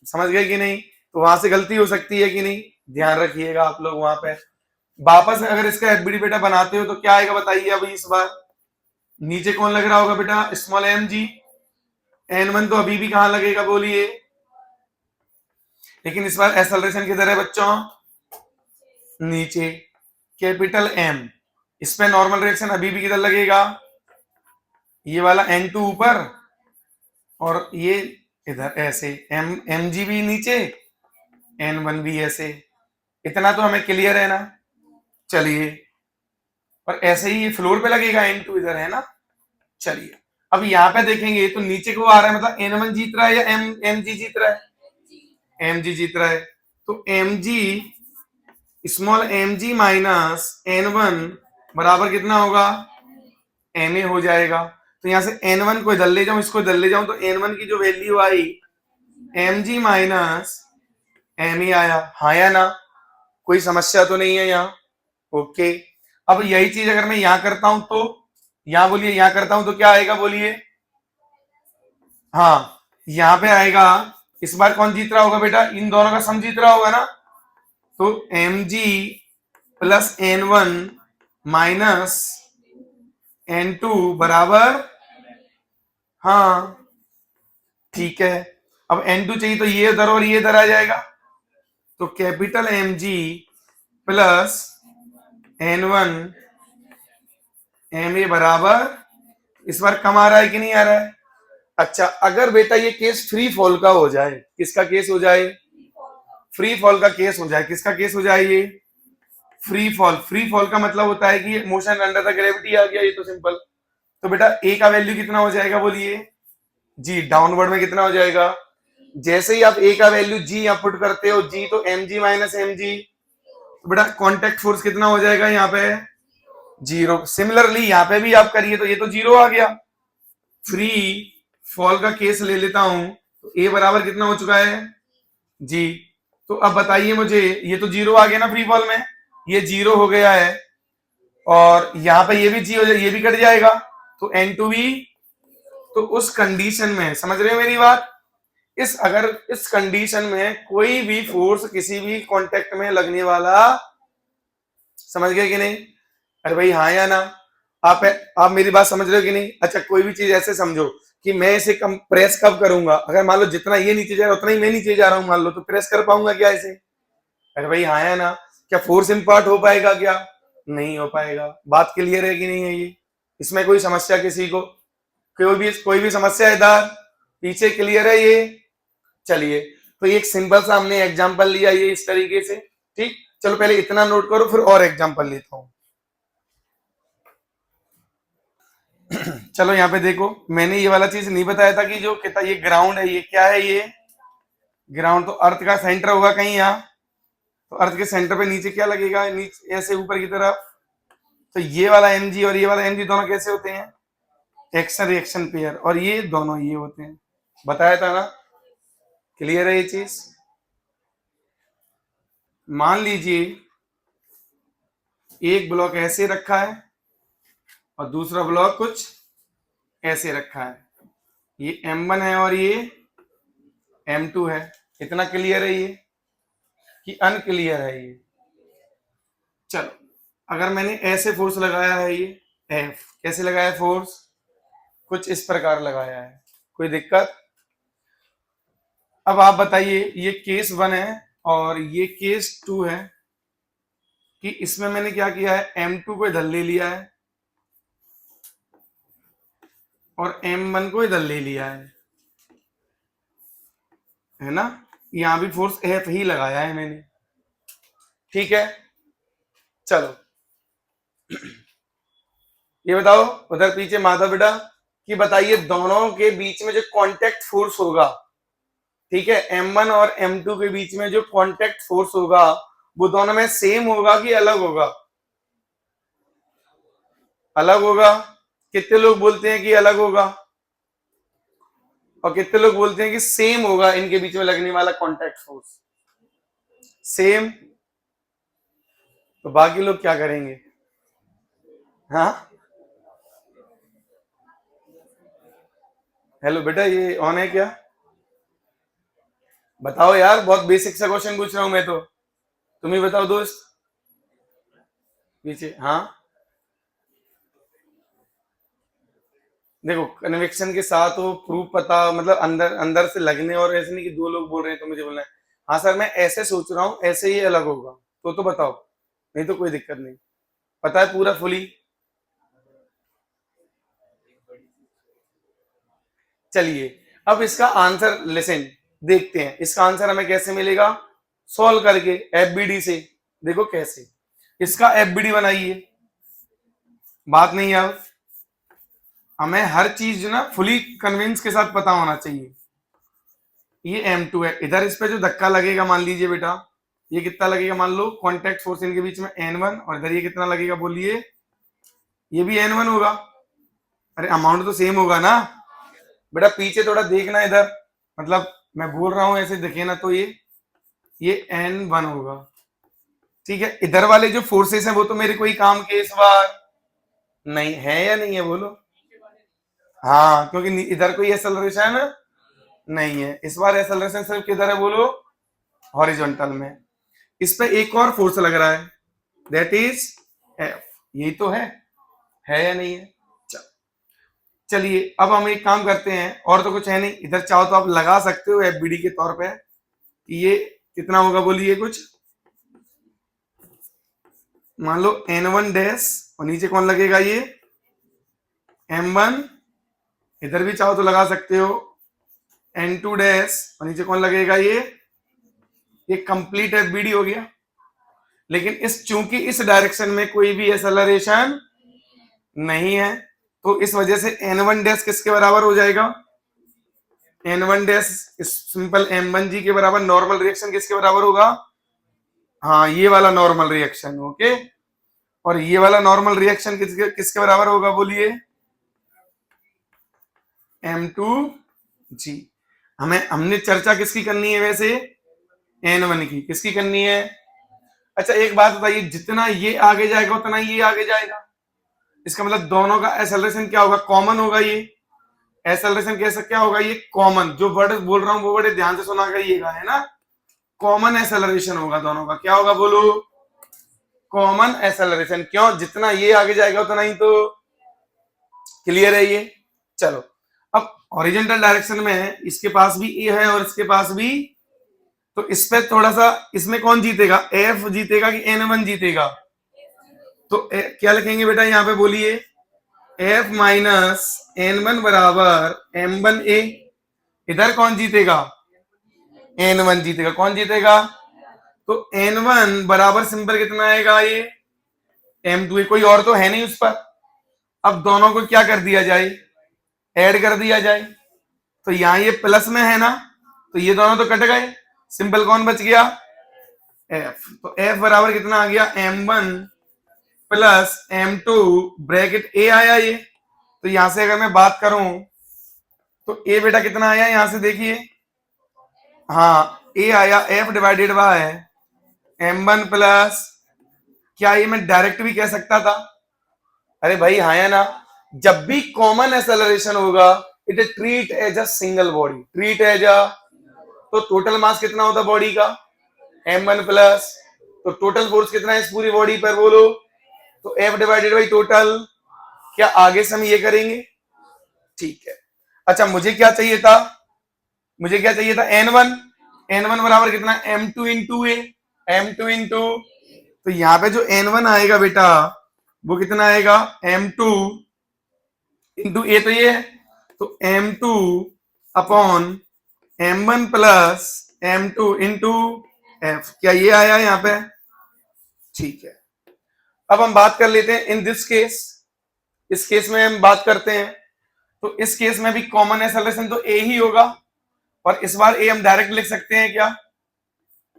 समझ गए कि नहीं? तो वहां से गलती हो सकती है कि नहीं? ध्यान रखिएगा आप लोग वहां पे। वापस अगर इसका एफबीडी बेटा बनाते हो तो क्या आएगा बताइए? अभी इस बार नीचे कौन लग रहा होगा बेटा? Small mg। N1 तो अभी भी कहां लगेगा बोलिए? लेकिन इस बार एक्सेलरेशन किधर है बच्चों? नीचे। कैपिटल M, इस पे नॉर्मल रिएक्शन अभी भी किधर लगेगा? ये वाला N2 ऊपर और ये इधर ऐसे, mg भी नीचे, N1 भी ऐसे। इतना तो हमें क्लियर है ना? चलिए, और ऐसे ही ये फ्लोर पे लगेगा, N2 इधर है ना? चलिए अब यहाँ पे देखेंगे तो नीचे को आ रहा है, मतलब N1 जीत रहा है या mg जीत रहा है? mg जीत रहा है। तो mg, small mg minus N1 बराबर कितना होगा? Ma हो जाएगा। तो यहां से N1 को इधर ले जाऊं, इसको इधर ले जाऊं, तो N1 की जो वैल्यू आई mg माइनस Ma आया, हाँ या ना? कोई समस्या तो नहीं है यहाँ? ओके। अब यही चीज अगर मैं यहाँ करता हूं तो, यहाँ बोलिए, यहाँ करता हूं तो क्या आएगा बोलिए? हाँ, यहाँ पे आएगा। इस बार कौन जीत रहा होगा बेटा? इन दोनों का सम जीत रहा होगा ना? तो mg plus N1 minus N2 बराबर, हाँ ठीक है। अब N2 चाहिए तो ये इधर और ये इधर आ जाएगा, तो capital mg plus N1 Ma बराबर, इस बार कम आ रहा है कि नहीं आ रहा है? अच्छा अगर बेटा ये केस फ्री फॉल का हो जाए, किसका केस हो जाए? फ्री फॉल का केस हो जाए। किसका केस हो जाए ये? Free fall. फ्री फॉल का मतलब होता है कि मोशन अंडर द ग्रेविटी आ गया, ये तो सिंपल। तो बेटा ए का वैल्यू कितना हो जाएगा बोलिए? जी, डाउनवर्ड में कितना हो जाएगा? जैसे ही आप ए का वैल्यू जी यहाँ पुट करते हो, जी तो mg माइनस mg, तो बेटा कॉन्टेक्ट फोर्स कितना हो जाएगा यहाँ पे? 0। सिमिलरली यहाँ पे भी आप करिए तो ये तो 0 आ गया। फ्री फॉल का केस ले लेता हूं तो ए बराबर कितना हो चुका है? जी। तो अब बताइए मुझे, ये तो 0 आ गया ना फ्री फॉल में, ये 0 हो गया है, और यहाँ पे ये भी जी हो जाए, ये भी कट जाएगा, तो N2V। तो उस कंडीशन में समझ रहे हो मेरी बात, अगर इस कंडीशन में कोई भी फोर्स किसी भी कांटेक्ट में लगने वाला, समझ गए कि नहीं? अरे भाई हाँ या ना? आप आप मेरी बात समझ रहे हो कि नहीं? अच्छा, कोई भी चीज ऐसे समझो कि मैं इसे कम प्रेस कब करूंगा, अगर मान लो जितना ये नीचे जा रहा है उतना ही मैं नीचे जा रहा हूं मान लो, तो प्रेस कर पाऊंगा क्या इसे? अरे भाई हाँ या ना? क्या फोर्स इम्पार्ट हो पाएगा क्या? नहीं हो पाएगा। बात क्लियर है कि नहीं है ये? इसमें कोई समस्या किसी को? कोई भी समस्या है इधर पीछे? क्लियर है ये? चलिए, तो एक सिंपल सा हमने एग्जांपल लिया ये इस तरीके से। ठीक, चलो पहले इतना नोट करो, फिर और एग्जांपल लेता हूं। चलो यहाँ पे देखो, मैंने ये वाला चीज नहीं बताया था कि जो कहता ये ग्राउंड है, ये क्या है? ये ग्राउंड तो अर्थ का सेंटर होगा कहीं यहाँ, तो अर्थ के सेंटर पे नीचे क्या लगेगा? नीचे ऐसे ऊपर की तरफ। तो ये वाला mg और ये वाला mg दोनों कैसे होते हैं? एक्शन रिएक्शन पेयर, और ये दोनों ये होते हैं। बताया था ना? क्लियर है ये चीज? मान लीजिए एक ब्लॉक ऐसे रखा है और दूसरा ब्लॉक कुछ ऐसे रखा है, ये M1 है और ये M2 है। इतना क्लियर है ये कि अनक्लियर है ये? चलो, अगर मैंने ऐसे फोर्स लगाया है, ये F कैसे लगाया है फोर्स? कुछ इस प्रकार लगाया है, कोई दिक्कत? अब आप बताइए, ये केस 1 है और ये केस 2 है, कि इसमें मैंने क्या किया है? M2 को इधर ले लिया है और M1 को इधर ले लिया है ना? यहां भी फोर्स F ही लगाया है मैंने। ठीक है, चलो ये बताओ उधर पीछे माधव बेटा, कि बताइए दोनों के बीच में जो कांटेक्ट फोर्स होगा, ठीक है, M1 और M2 के बीच में जो कांटेक्ट फोर्स होगा, वो दोनों में सेम होगा कि अलग होगा? अलग होगा। कितने लोग बोलते हैं कि अलग होगा, और कितने लोग बोलते हैं कि सेम होगा इनके बीच में लगने वाला कांटेक्ट फोर्स? सेम। तो बाकी लोग क्या करेंगे? हाँ, हेलो बेटा, ये ऑन है क्या? बताओ यार, बहुत बेसिक सा क्वेश्चन पूछ रहा हूं मैं तो, तुम ही बताओ दोस्त। पीछे हाँ, देखो कन्वेक्शन के साथ वो प्रूफ पता, मतलब अंदर अंदर से लगने, और ऐसे नहीं कि दो लोग बोल रहे हैं तो मुझे बोलना है हाँ सर मैं ऐसे सोच रहा हूँ, ऐसे ही अलग होगा, तो बताओ, नहीं तो कोई दिक्कत नहीं। पता है पूरा फुली? चलिए, अब इसका आंसर लिसन देखते हैं, इसका आंसर हमें कैसे मिलेगा? सॉल्व करके एफबीडी से। देखो कैसे, इसका एफबीडी बनाइए। बात नहीं है, अब हमें हर चीज ना फुली कन्विंस के साथ पता होना चाहिए। ये M2 है, इधर इस पे जो धक्का लगेगा मान लीजिए बेटा, ये कितना लगेगा? मान लो कांटेक्ट फोर्स इनके बीच में N1, और इधर ये कितना लगेगा बोलिए? ये भी N1 होगा। अरे अमाउंट तो सेम होगा ना बेटा? पीछे थोड़ा देखना इधर, मतलब मैं बोल रहा हूं ऐसे दिखे ना, तो ये N1 होगा। ठीक है, इधर वाले जो फोर्सेस हैं वो तो मेरे कोई काम के इस बार नहीं है, या नहीं है बोलो? हाँ, क्योंकि इधर कोई एक्सेलरेशन नहीं है इस बार। एक्सेलरेशन सिर्फ किधर है बोलो? हॉरिजॉन्टल में। इस पे एक और फोर्स लग रहा है, दैट इज F। यही तो है या नहीं है? चलिए, अब हम एक काम करते हैं, और तो कुछ है नहीं इधर, चाहो तो आप लगा सकते हो एफबीडी के तौर पे कि ये कितना होगा बोलिए कुछ। मान लो N1 डैश, और नीचे कौन लगेगा? ये M1। इधर भी चाहो तो लगा सकते हो N2 डैश, और नीचे कौन लगेगा? ये कंप्लीट एफबीडी हो गया। लेकिन चूंकि इस डायरेक्शन में कोई भी एक्सेलरेशन नहीं है, तो इस वजह से N1 डैश किसके बराबर हो जाएगा? N1 डैश सिंपल M1 जी के बराबर। नॉर्मल रिएक्शन किसके बराबर होगा? हाँ, ये वाला नॉर्मल रिएक्शन। ओके, और ये वाला नॉर्मल रिएक्शन किसके किसके बराबर होगा बोलिए? M2G। हमने चर्चा किसकी करनी है वैसे? N1 की। किसकी करनी है? अच्छा एक बात बताइए, जितना ये आगे जाएगा उतना ये आगे जाएगा, इसका मतलब दोनों का एक्सेलरेशन क्या होगा, कॉमन होगा। ये एक्सेलरेशन कैसा क्या होगा, ये कॉमन, जो वर्ड बोल रहा हूं वो बड़े ध्यान से सुना करिएगा, है ना। कॉमन एक्सेलरेशन होगा दोनों का, क्या होगा बोलो, कॉमन एक्सेलरेशन। क्यों, जितना ये आगे जाएगा उतना ही तो। क्लियर है ये। चलो अब हॉरिजॉन्टल डायरेक्शन में है, इसके पास भी ए है और इसके पास भी, तो इस पे थोड़ा सा, इसमें कौन जीतेगा, एफ जीतेगा कि एन वन जीतेगा। तो क्या लिखेंगे बेटा यहाँ पे बोलिए, एफ माइनस एन वन बराबर एम वन ए। इधर कौन जीतेगा, एन वन जीतेगा। कौन जीतेगा, तो एन वन बराबर सिंपल कितना आएगा, ये एम टू। कोई और तो है नहीं उस पर। अब दोनों को क्या कर दिया जाए, ऐड कर दिया जाए। तो यहां ये प्लस में है ना, तो ये दोनों तो कट गए, सिंपल कौन बच गया, एफ। तो एफ बराबर कितना आ गया, M one plus M two bracket a आया ये। तो यहां से अगर मैं बात करूं तो ए बेटा कितना आया, यहां से देखिए, हाँ ए आया F divided by m one plus, क्या ये मैं डायरेक्ट भी कह सकता था, अरे भाई हाँ या ना। जब भी कॉमन एक्सेलरेशन होगा, it treat as a single body, treat as a, तो टोटल मास कितना होता बॉडी का, एम वन प्लस, तो टोटल फोर्स कितना है इस पूरी बॉडी पर बोलो, तो एफ डिवाइडेड बाई टोटल। क्या आगे से हम ये करेंगे, ठीक है। अच्छा मुझे क्या चाहिए था, मुझे क्या चाहिए था, एन वन। एन वन बराबर कितना, एम टू इंटू ए, एम टू इंटू, तो यहाँ पे जो एन वन आएगा बेटा वो कितना आएगा, एम टू इंटू ए, तो ये है, तो m two upon m one plus M two into F. क्या ये आया यहाँ पे, ठीक है। अब हम बात कर लेते हैं इन दिस केस, इस केस में हम बात करते हैं। तो इस केस में भी कॉमन एक्सेलरेशन तो ए ही होगा, और इस बार ए हम डायरेक्ट लिख सकते हैं क्या,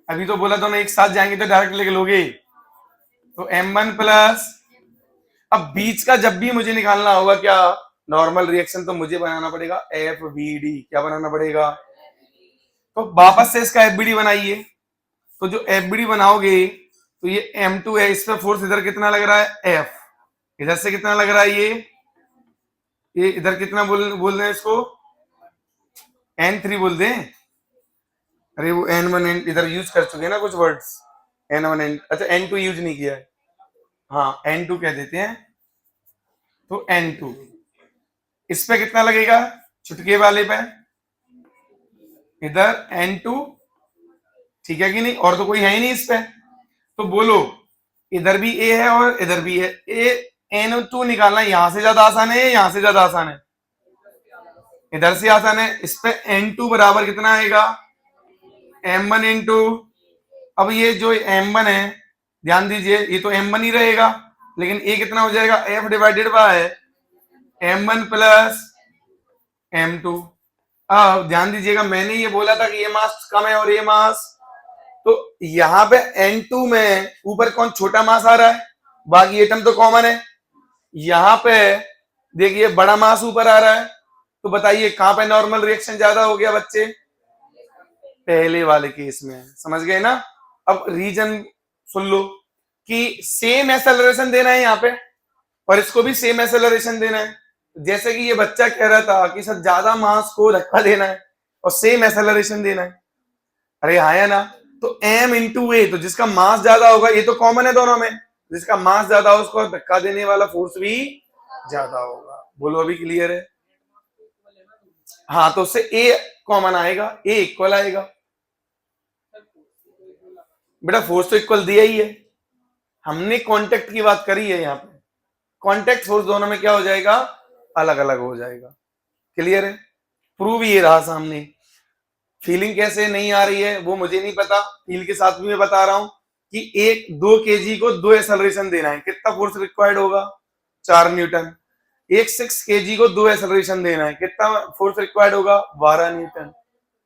अभी तो बोला दोनों एक साथ जाएंगे तो डायरेक्ट लिख लोगे, तो एम वन प्लस, अब बीच का जब भी मुझे निकालना होगा क्या, नॉर्मल रिएक्शन, तो मुझे बनाना पड़ेगा एफ बी डी। क्या बनाना पड़ेगा, तो वापस से इसका एफ बी डी बनाइए। तो जो एफ बी डी बनाओगे, तो ये एम टू है, इस पर फोर्स इधर कितना लग रहा है, एफ, इधर से कितना लग रहा है, ये इधर कितना बोल रहे हैं इसको, एन थ्री बोल दें, अरे वो एन वन एन इधर यूज कर चुके हैं ना कुछ वर्ड्स, एन वन एन, अच्छा एन टू यूज नहीं किया है, हाँ एन टू कह देते हैं, तो एन टू। इस पे कितना लगेगा, छुटके वाले पे इधर एन टू, ठीक है कि नहीं, और तो कोई है ही नहीं इस पे। तो बोलो इधर भी ए है और इधर भी है, ए एन टू निकालना यहां से ज्यादा आसान है, यहां से ज्यादा आसान है, इधर से आसान है। इस पे एन टू बराबर कितना आएगा, एम वन इन टू, अब ये जो एम वन है ध्यान दीजिए, ये तो एम वन ही रहेगा, लेकिन ए कितना हो जाएगा, F divided by m one plus M two. अब ध्यान दीजिएगा, मैंने ये बोला था कि ये मास कम है और ये मास, तो यहां पे N2 में ऊपर कौन छोटा मास आ रहा है, बाकी एटम तो कॉमन है। यहां पे देखिए बड़ा मास ऊपर आ रहा है, तो बताइए कहां पे नॉर्मल रिएक्शन ज्यादा हो गया बच्चे, पहले वाले केस में, समझ गए ना। अब रीजन सुन लो कि सेम एक्सेलरेशन देना है यहाँ पे, और इसको भी सेम एक्सेलरेशन देना है। जैसे कि ये बच्चा कह रहा था कि सर ज्यादा मास को धक्का देना है और सेम एक्सेलरेशन देना है, अरे हाँ या ना। तो m इंटू ए, तो जिसका मास ज्यादा होगा, ये तो कॉमन है दोनों में, जिसका मास ज्यादा हो उसको धक्का देने वाला फोर्स भी ज्यादा होगा। बोलो अभी क्लियर है, हाँ तो उससे ए कॉमन आएगा, ए इक्वल आएगा। बेटा फोर्स तो इक्वल दिया ही है, हमने कांटेक्ट की बात करी है, यहाँ पे कांटेक्ट फोर्स दोनों में क्या हो जाएगा, अलग अलग हो जाएगा। क्लियर है, प्रूव ये रहा सामने। फीलिंग कैसे नहीं आ रही है वो मुझे नहीं पता, फील के साथ भी मैं बता रहा हूं कि एक 2 kg को 2 एक्सेलरेशन देना है, कितना फोर्स रिक्वायर्ड होगा, 4 न्यूटन। एक 6 kg को 2 एक्सेलरेशन देना है, कितना फोर्स रिक्वायर्ड होगा, 12 न्यूटन।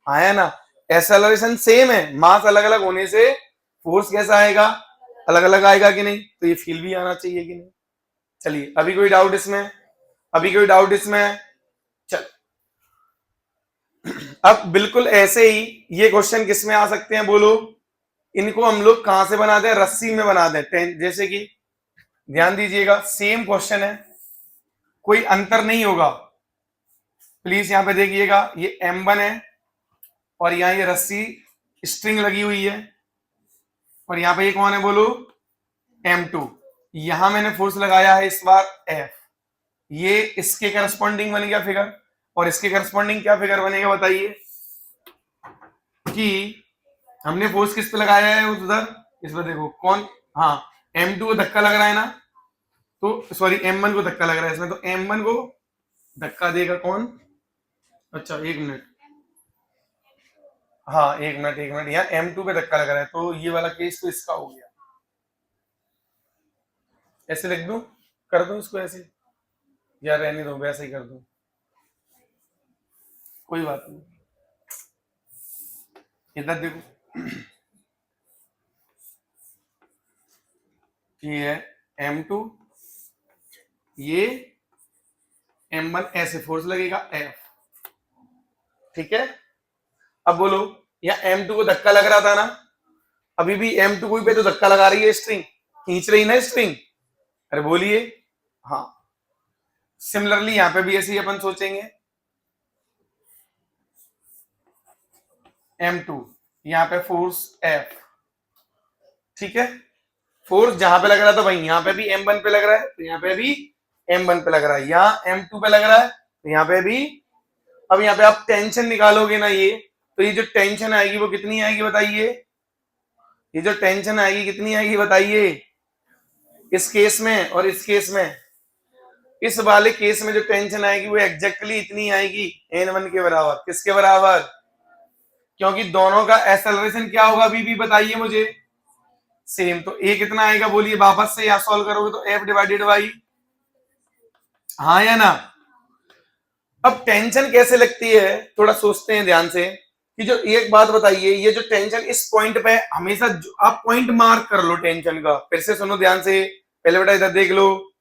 आया ना, एक्सेलरेशन सेम है, मास अलग अलग होने से फोर्स कैसा आएगा, अलग अलग आएगा कि नहीं, तो ये फील भी आना चाहिए कि नहीं। चलिए अभी कोई डाउट इसमें, अभी कोई डाउट इसमें, चल। अब बिल्कुल ऐसे ही ये क्वेश्चन किस में आ सकते हैं बोलो, इनको हम लोग कहां से बनाते हैं, रस्सी में बनाते हैं। जैसे कि ध्यान दीजिएगा, सेम क्वेश्चन है, कोई अंतर नहीं होगा। प्लीज यहां पे देखिएगा, ये M1 है और यहां ये रस्सी स्ट्रिंग लगी हुई है और यहां पे ये कौन है बोलो, M2। यहां मैंने फोर्स लगाया है इस बार F, ये इसके करस्पॉन्डिंग बन गया फिगर, और इसके करस्पॉन्डिंग क्या फिगर बनेगा बताइए, कि हमने फोर्स किस पे लगाया है उधर, इस पर देखो कौन, हाँ M2 को धक्का लग रहा है ना, तो सॉरी M1 को धक्का लग रहा है इसमें, तो M1 को धक्का देगा कौन, अच्छा एक मिनट, हाँ एक मिनट यहाँ M2 पे धक्का लग रहा है, तो ये वाला केस तो इसका हो गया। ऐसे लिख दूं, कर दूं इसको ऐसे, या रहने दो वैसे ही कर दूं, कोई बात नहीं। इधर देखो, ये है M2, ये M1, ऐसे फोर्स लगेगा F, ठीक है। अब बोलो, यहाँ M2 को धक्का लग रहा था ना, अभी भी M2 को पे तो धक्का लगा रही है स्ट्रिंग, खींच रही ना स्ट्रिंग, अरे बोलिए, हाँ। सिमिलरली यहां पे भी ऐसे ही अपन सोचेंगे, M2, यहां पे फोर्स F, ठीक है। फोर्स जहां पे लग रहा था भाई यहां पे भी M1 पे लग रहा है, तो यहां पे भी M1 पे लग रहा है, यहाँ M2 पे लग रहा है, तो यहां पे भी। अब यहाँ पे आप टेंशन निकालोगे ना ये, तो ये जो टेंशन आएगी वो कितनी आएगी बताइए, ये जो टेंशन आएगी कितनी आएगी बताइए, इस केस में और इस केस में, इस वाले केस में जो टेंशन आएगी वो एग्जैक्टली इतनी आएगी, N1 के बराबर। किसके बराबर, क्योंकि दोनों का एक्सेलरेशन क्या होगा अभी भी बताइए मुझे, सेम। तो ए कितना आएगा बोलिए, वापस से यहां सॉल्व करोगे तो F डिवाइडेड बाई, हाँ या ना। अब टेंशन कैसे लगती है थोड़ा सोचते हैं ध्यान से, कि जो एक बात बताइए, ये जो टेंशन इस पॉइंट पे हमेशा, आप पॉइंट मार्क कर लो टेंशन का, फिर से सुनो ध्यान से, पहले बेटा इधर देख लो,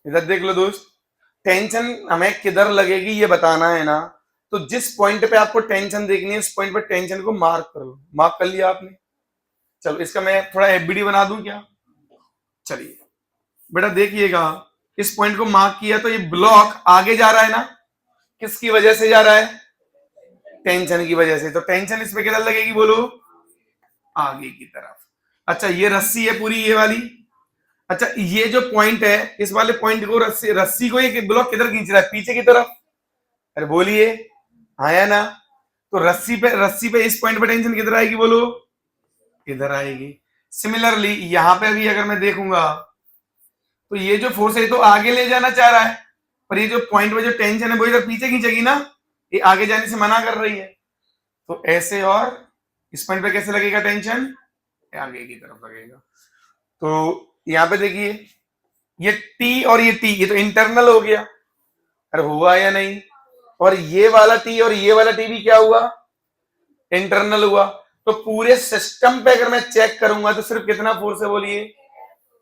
इधर देख लो दोस्त, टेंशन हमें किधर लगेगी ये बताना है ना, तो जिस पॉइंट पे आपको टेंशन देखनी है उस पॉइंट पे टेंशन को मार्क कर लो। मार्क कर लिया आपने, चलो इसका मैं थोड़ा एफबीडी बना दूं क्या, चलिए बेटा देखिएगा, इस पॉइंट को मार्क किया तो ये ब्लॉक आगे जा रहा है ना, किसकी वजह से जा रहा है, टेंशन की वजह से। तो टेंशन इस पे किधर लगेगी बोलो, आगे की तरफ। अच्छा ये रस्सी है पूरी ये वाली, अच्छा ये जो पॉइंट है इस वाले पॉइंट को रस्सी को ये ब्लॉक किधर खींच रहा है, पीछे की तरफ, अरे बोलिए, हाँ या ना। तो रस्सी पे इस पॉइंट पे टेंशन किधर आएगी बोलो, इधर आएगी। सिमिलरली यहां पे भी अगर मैं देखूंगा तो ये जो फोर्स है तो आगे ले जाना चाह रहा है, पर ये जो पॉइंट पे जो टेंशन है वो इधर पीछे खींचेगी ना, ये आगे जाने से मना कर रही है। तो ऐसे, और इस पॉइंट पे कैसे लगेगा टेंशन, आगे की तरफ लगेगा। तो यहां पे देखिए, ये T और ये T, ये तो इंटरनल हो गया, अरे हुआ या नहीं, और ये वाला T और ये वाला T भी क्या हुआ, इंटरनल हुआ। तो पूरे सिस्टम पे अगर मैं चेक करूंगा तो सिर्फ कितना फोर्स है बोलिए,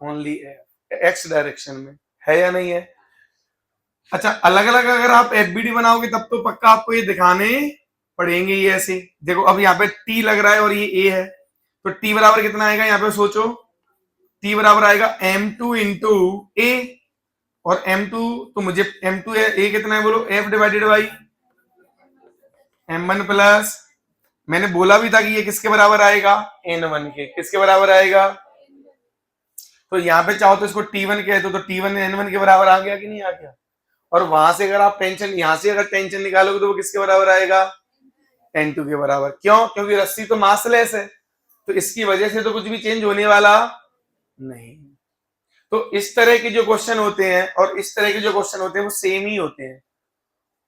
ओनली एक्स डायरेक्शन में, है या नहीं है। अच्छा अलग अलग अगर आप एफबीडी बनाओगे तब तो पक्का आपको ये दिखाने पड़ेंगे, ये ऐसे देखो, अब यहाँ पे T लग रहा है और ये A है, तो T बराबर कितना आएगा यहाँ पे सोचो, T बराबर आएगा M2 इंटू A, और M2 तो मुझे M2 है, A कितना है बोलो, F divided by M1 plus, मैंने बोला भी था कि ये किसके बराबर आएगा, N1 के, किसके बराबर आएगा। तो यहाँ पे चाहो तो इसको T1 कह दो, तो T1 N1 के बराबर आ गया कि नहीं आ गया। और वहां से अगर आप टेंशन, यहां से अगर टेंशन निकालोगे तो वो किसके बराबर आएगा, N2 के बराबर। क्यों, क्योंकि रस्सी तो मासलेस है, तो इसकी वजह से तो कुछ भी चेंज होने वाला नहीं। तो इस तरह के जो क्वेश्चन होते हैं और इस तरह के जो क्वेश्चन होते हैं वो सेम ही होते हैं,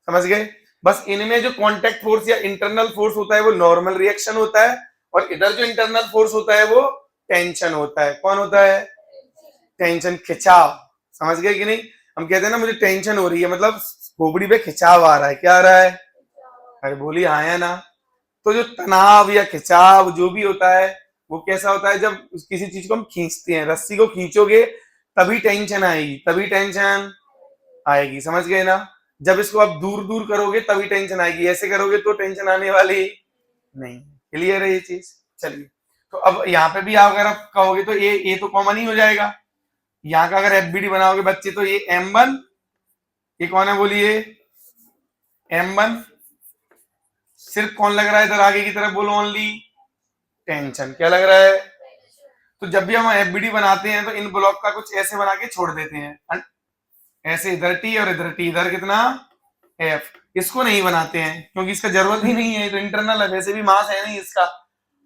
समझ गए। बस इनमें जो कांटेक्ट फोर्स या इंटरनल फोर्स होता है वो नॉर्मल रिएक्शन होता है, और इधर जो इंटरनल फोर्स होता है वो टेंशन होता है। कौन होता है, टेंशन, खिंचाव, समझ गए कि नहीं। हम कहते हैं ना मुझे टेंशन हो रही है, मतलब खोपड़ी पे खिंचाव आ रहा है, क्या आ रहा है, अरे बोलिए हाँ या ना। तो जो तनाव या खिंचाव जो भी होता है वो कैसा होता है, जब किसी चीज को हम खींचते हैं, रस्सी को खींचोगे तभी टेंशन आएगी, तभी टेंशन आएगी, समझ गए ना। जब इसको आप दूर दूर करोगे तभी टेंशन आएगी, ऐसे करोगे तो टेंशन आने वाली नहीं। क्लियर है ये चीज। चलिए, तो अब यहाँ पे भी अगर आप कहोगे तो ये तो कॉमन ही हो जाएगा। यहाँ का अगर एफबीडी बनाओगे बच्चे तो ये M1, ये कौन है बोलिए, M1। सिर्फ कौन लग रहा है इधर आगे की तरफ, बोलो ओनली टेंशन। क्या लग रहा है? तो जब भी हम एफबीडी बनाते हैं तो इन ब्लॉक का कुछ ऐसे बना के छोड़ देते हैं, ऐसे इधर टी और इधर टी, इधर कितना एफ। इसको नहीं बनाते हैं क्योंकि इसका जरूरत ही नहीं है, तो इंटरनल है, वैसे भी मास है नहीं इसका।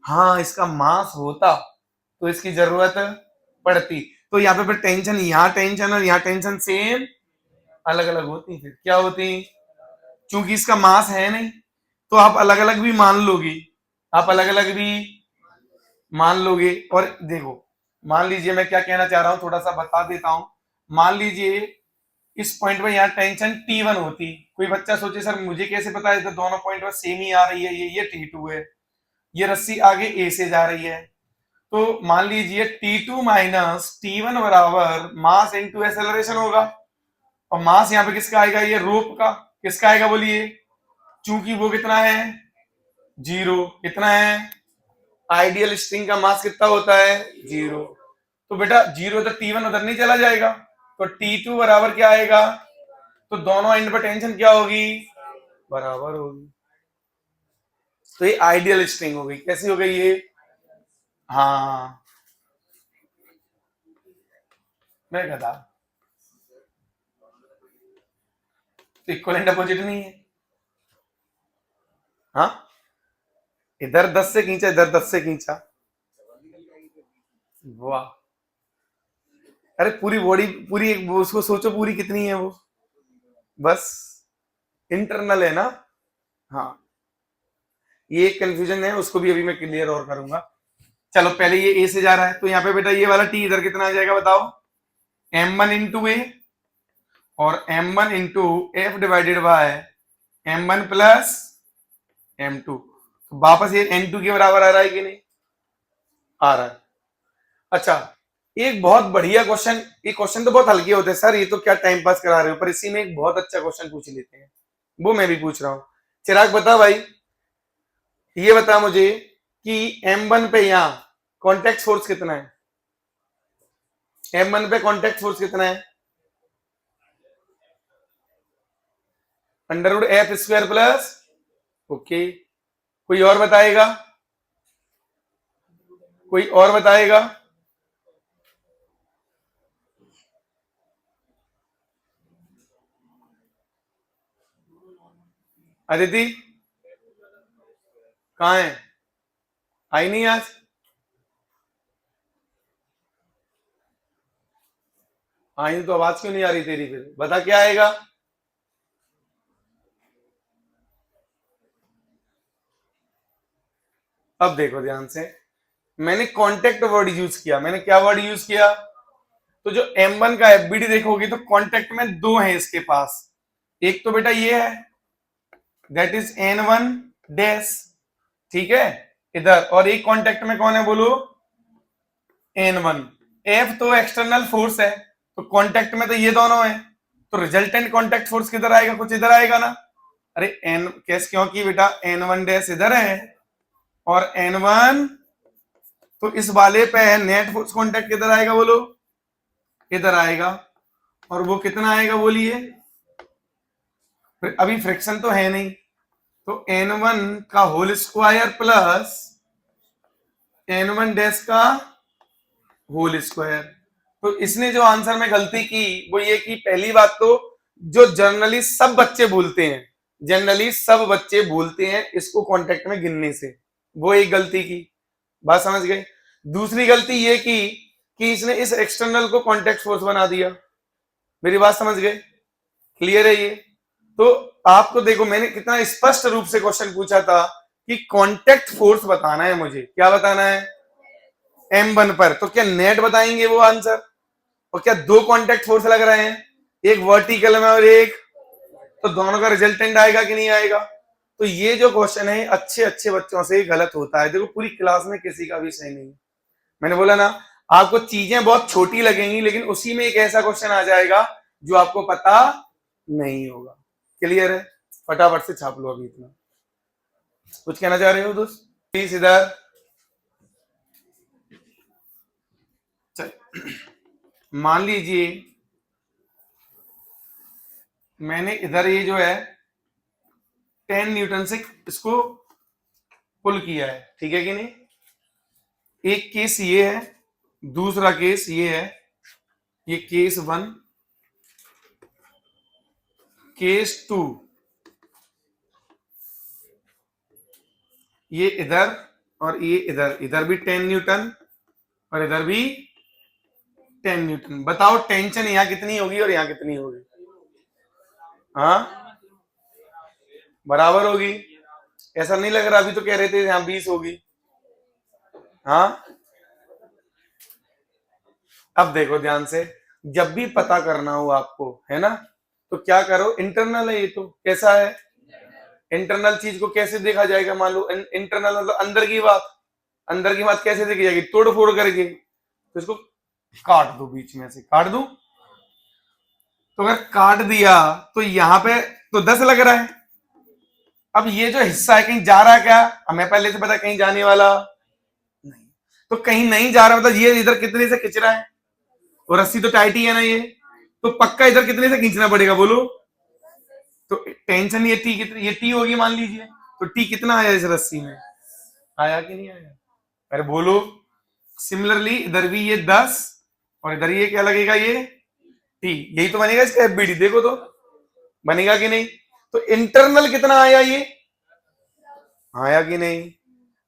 हाँ, इसका मास होता तो इसकी जरूरत पड़ती। तो यहाँ पे फिर टेंशन, यहाँ टेंशन और यहाँ टेंशन सेम अलग अलग होती। फिर क्या होती? क्योंकि इसका मास है नहीं तो आप अलग अलग भी मान लोगे, आप अलग अलग भी मान लोगे। और देखो, मान लीजिए मैं क्या कहना चाह रहा हूं थोड़ा सा बता देता हूं। मान लीजिए इस पॉइंट पे यहाँ टेंशन T1 होती, कोई बच्चा सोचे सर मुझे कैसे पता है, तो दोनों पॉइंट पर सेम ही आ रही है, ये T2 है, ये रस्सी आगे A से जा रही है। तो मान लीजिए T2 माइनस T1 बराबर मास इनटू एक्सेलरेशन होगा। और मास यहाँ पे किसका आएगा, ये रोप का। किसका आएगा बोलिए? चूंकि वो कितना है, 0। कितना है? आइडियल स्ट्रिंग का मास कितना होता है, 0। तो बेटा 0 तो T1 उधर नहीं चला जाएगा, तो T2 बराबर क्या आएगा, तो दोनों एंड पर टेंशन क्या होगी, बराबर होगी। तो ये आइडियल स्ट्रिंग हो गई। कैसी हो गई ये? हाँ, मैं कहता तो इक्वलेंट अपोजिट नहीं है। हाँ, इधर 10 से खींचा, इधर 10 से खींचा, वाह। अरे पूरी बॉडी, पूरी उसको सोचो पूरी कितनी है वो, बस इंटरनल है ना। हाँ, ये कंफ्यूजन है, उसको भी अभी मैं क्लियर और करूंगा। चलो, पहले ये ए से जा रहा है तो यहाँ पे बेटा ये वाला टी इधर कितना आ जाएगा बताओ, M1 इंटू ए और M1 into F divided bye M1 plus M2। तो वापस ये N2 के बराबर आ रहा है कि नहीं? आ रहा है। अच्छा, एक बहुत बढ़िया क्वेश्चन, ये क्वेश्चन तो बहुत हल्के होते हैं सर, ये तो क्या टाइम पास करा रहे हो, पर इसी में एक बहुत अच्छा क्वेश्चन पूछ लेते हैं, वो मैं भी पूछ रहा हूँ। चिराग बता भाई, ये बता मुझे कि M1 पे यहाँ कॉन्टेक्ट फोर्स कितना है, M1 पे कॉन्टेक्ट फोर्स कितना है, under root F square plus, okay. कोई और बताएगा, कोई और बताएगा? अदिति कहाँ है, आई नहीं आज? आई तो आवाज क्यों नहीं आ रही तेरी, फिर बता क्या आएगा? अब देखो ध्यान से, मैंने कॉन्टेक्ट वर्ड यूज किया, मैंने क्या वर्ड यूज किया, तो जो M1 का एफबीडी देखोगे तो कॉन्टेक्ट में दो है इसके पास। एक तो बेटा ये है, दैट इज N1 डैश, ठीक है, इधर। और एक कॉन्टेक्ट में कौन है बोलो, N1। F तो एक्सटर्नल फोर्स है, तो कॉन्टेक्ट में तो ये दोनों है, तो रिजल्टेंट कॉन्टेक्ट फोर्स किधर आएगा, कुछ इधर आएगा ना। अरे एन कैस, क्योंकि बेटा N1 डैश इधर है और N1, तो इस वाले पे नेट फोर्स कॉन्टेक्ट किधर आएगा बोलो, इधर आएगा। और वो कितना आएगा बोलिए, अभी फ्रिक्शन तो है नहीं, तो N1 का whole square plus N1 dash का होल स्क्वायर। तो इसने जो आंसर में गलती की वो ये कि पहली बात तो जो जनरली सब बच्चे भूलते हैं, जनरली सब बच्चे भूलते हैं इसको कांटेक्ट में गिनने से, वो एक गलती की, बात समझ गए। दूसरी गलती ये की कि इसने इस एक्सटर्नल को कांटेक्ट फोर्स बना दिया, मेरी बात समझ गए, क्लियर है ये। तो आपको देखो मैंने कितना स्पष्ट रूप से क्वेश्चन पूछा था कि कांटेक्ट फोर्स बताना है मुझे, क्या बताना है, M1 पर। तो क्या नेट बताएंगे वो आंसर, और क्या दो कांटेक्ट फोर्स लग रहे हैं, एक वर्टिकल में और एक, तो दोनों का रिजल्टेंट आएगा कि नहीं आएगा। तो ये जो क्वेश्चन है अच्छे अच्छे बच्चों से गलत होता है, देखो पूरी क्लास में किसी का भी सही नहीं। मैंने बोला ना, आपको चीजें बहुत छोटी लगेंगी लेकिन उसी में एक ऐसा क्वेश्चन आ जाएगा जो आपको पता नहीं होगा। क्लियर है? फटाफट से छाप लो अभी इतना। कुछ कहना चाह रहे हो दोस्त? 20 इधर, चल मान लीजिए मैंने इधर ये जो है 10 न्यूटन से इसको पुल किया है, ठीक है कि नहीं। एक केस ये है, दूसरा केस ये है, ये केस 1, केस 2, ये इधर और ये इधर, इधर भी 10 न्यूटन और इधर भी 10 न्यूटन। बताओ टेंशन यहां कितनी होगी और यहां कितनी होगी? हाँ बराबर होगी। ऐसा नहीं लग रहा, अभी तो कह रहे थे यहां 20 होगी। हाँ अब देखो ध्यान से, जब भी पता करना हो आपको, है ना, तो क्या करो, इंटरनल है ये तो, कैसा है इंटरनल। चीज को कैसे देखा जाएगा? मान लो इंटरनल मतलब अंदर की बात, अंदर की बात कैसे देखी जाएगी? तोड़ फोड़ करके। तो इसको काट दो, बीच में से काट दो। तो अगर काट दिया तो यहां पे तो 10 लग रहा है। अब ये जो हिस्सा है कहीं जा रहा है क्या? हमें पहले से पता कहीं जाने वाला नहीं, तो कहीं नहीं जा रहा मतलब ये इधर कितने से खिंच रहा है, और रस्सी तो टाइट ही है ना ये, तो पक्का इधर कितने से खींचना पड़ेगा बोलो? तो टेंशन ये टी कितनी, ये टी होगी मान लीजिए, तो टी कितना आया इस रस्सी में? आया कि नहीं आया? अरे बोलो। सिमिलरली इधर भी ये 10 और इधर ये क्या लगेगा, ये टी, यही तो बनेगा इसका एफबीडी। देखो तो बनेगा कि नहीं? तो इंटरनल कितना आया, ये आया कि नहीं?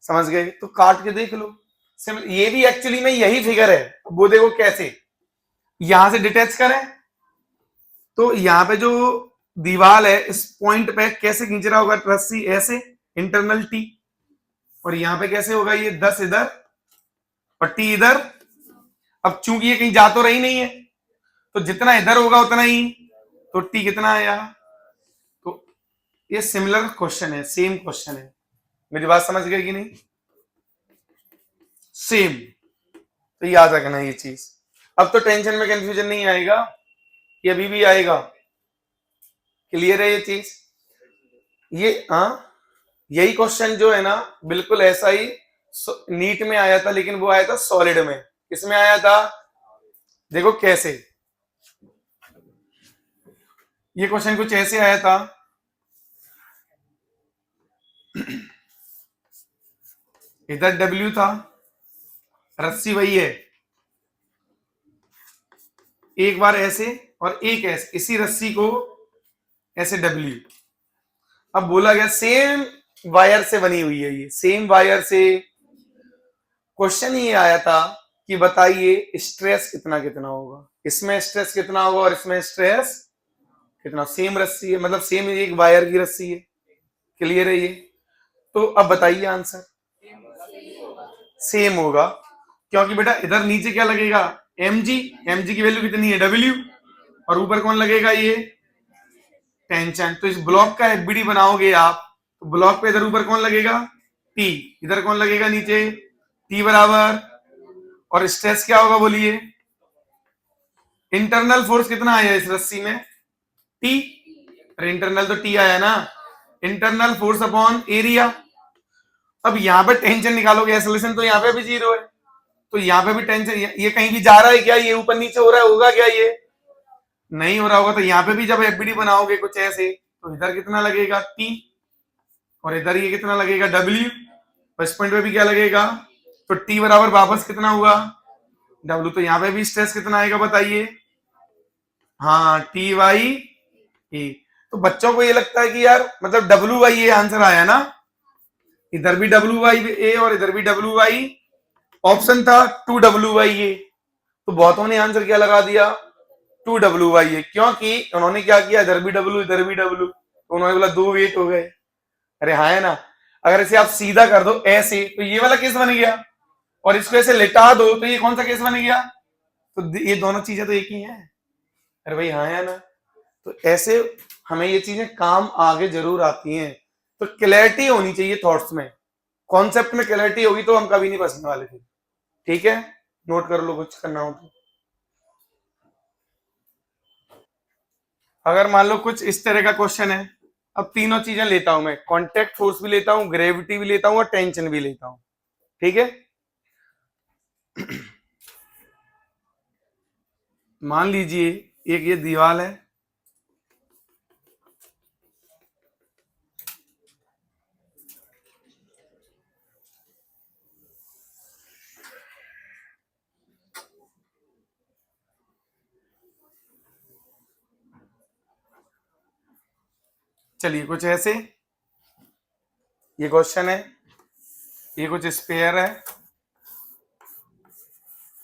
समझ गए? तो काट के देख लो। ये भी एक्चुअली में यही फिगर है। वो देखो कैसे, यहां से डिटेच करें तो यहां पे जो दीवार है इस पॉइंट पे कैसे खींच रहा होगा रस्सी, ऐसे इंटरनल टी, और यहां पे कैसे होगा, ये 10 इधर और टी इधर। अब चूंकि ये कहीं जा तो रही नहीं है, तो जितना इधर होगा उतना ही, तो टी कितना आया? तो ये सिमिलर क्वेश्चन है, सेम क्वेश्चन है। मेरी बात समझ गए कि नहीं? सेम। तो याद रखना ये चीज। अब तो टेंशन में कंफ्यूजन नहीं आएगा, ये अभी भी आएगा। क्लियर है ये चीज? ये हाँ, यही क्वेश्चन जो है ना बिल्कुल ऐसा ही नीट में आया था, लेकिन वो आया था सॉलिड में। किसमें आया था? देखो कैसे, ये क्वेश्चन कुछ ऐसे आया था। इधर डब्ल्यू था, रस्सी वही है, एक बार ऐसे और एक ऐसे, इसी रस्सी को ऐसे डब्ल्यू। अब बोला गया सेम वायर से बनी हुई है, ये सेम वायर से। क्वेश्चन ये आया था कि बताइए स्ट्रेस कितना कितना होगा, इसमें स्ट्रेस कितना होगा और इसमें स्ट्रेस कितना। सेम रस्सी है, मतलब सेम एक वायर की रस्सी है। क्लियर है ये? तो अब बताइए आंसर। सेम होगा, क्योंकि बेटा इधर नीचे क्या लगेगा, mg, mg की वैल्यू कितनी है, w, और ऊपर कौन लगेगा, ये टेंशन। तो इस ब्लॉक का एफबीडी बनाओगे आप, तो ब्लॉक पे इधर ऊपर कौन लगेगा, टी, इधर कौन लगेगा नीचे, टी बराबर, और स्ट्रेस क्या होगा बोलिए? इंटरनल फोर्स कितना आया इस रस्सी में, टी, अरे इंटरनल तो टी आया ना, इंटरनल फोर्स अपॉन एरिया। अब यहां पे टेंशन निकालोगे, एक्सेलरेशन तो यहां पे भी 0 है, तो यहाँ पे भी टेंशन, ये कहीं भी जा रहा है क्या, ये ऊपर नीचे हो रहा है, होगा क्या, ये नहीं हो रहा होगा। तो यहाँ पे भी जब एफबीडी बनाओगे कुछ ऐसे, तो इधर कितना लगेगा, टी, और इधर ये कितना लगेगा, डब्ल्यू, और इस पॉइंट पे भी क्या लगेगा, तो टी बराबर वापस कितना हुआ, डब्ल्यू। तो यहाँ पे भी स्ट्रेस कितना आएगा बताइए? हाँ, टी वाई ई। तो बच्चों को ये लगता है कि यार मतलब डब्ल्यू वाई ये आंसर आया ना, इधर भी डब्ल्यू वाई ए और इधर भी डब्ल्यू वाई, ऑप्शन था 2W ए, तो बहुतों ने आंसर क्या लगा दिया, 2W ए, क्योंकि उन्होंने क्या किया, इधर भी डब्ल्यू इधर भी डब्ल्यू, तो उन्होंने बोला 2 वेट हो गए। अरे हाँ है ना, अगर इसे आप सीधा कर दो ऐसे तो ये वाला केस बन गया, और इसको ऐसे लिटा दो तो ये कौन सा केस बन गया, तो ये दोनों चीजें तो एक ही है। अरे भाई हाँ है ना, तो ऐसे हमें ये चीजें काम आगे जरूर आती हैं। तो क्लैरिटी होनी चाहिए थॉट्स में, कॉन्सेप्ट में क्लैरिटी होगी तो हम कभी नहीं फंसने वाले थे। ठीक है, नोट कर लो कुछ करना हो तो। अगर मान लो कुछ इस तरह का क्वेश्चन है, अब तीनों चीजें लेता हूं मैं, कॉन्टेक्ट फोर्स भी लेता हूं, ग्रेविटी भी लेता हूं और टेंशन भी लेता हूं, ठीक है। मान लीजिए एक ये दीवार है, चलिए कुछ ऐसे, ये क्वेश्चन है, ये कुछ स्पेयर है,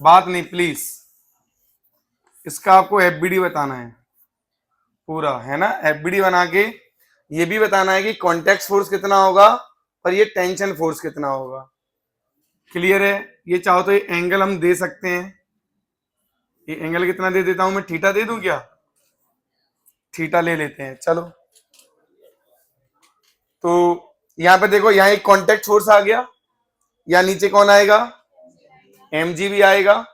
बात नहीं प्लीज, इसका आपको एफबीडी बताना है पूरा, है ना। एफबीडी बना के ये भी बताना है कि कॉन्टेक्ट फोर्स कितना होगा और ये टेंशन फोर्स कितना होगा। क्लियर है। ये चाहो तो ये एंगल हम दे सकते हैं, ये एंगल कितना दे देता हूं मैं, थीटा दे दूं क्या, थीटा ले लेते हैं चलो। तो यहां पे देखो, यहां एक कॉन्टेक्ट फोर्स आ गया, या नीचे कौन आएगा, mg भी आएगा,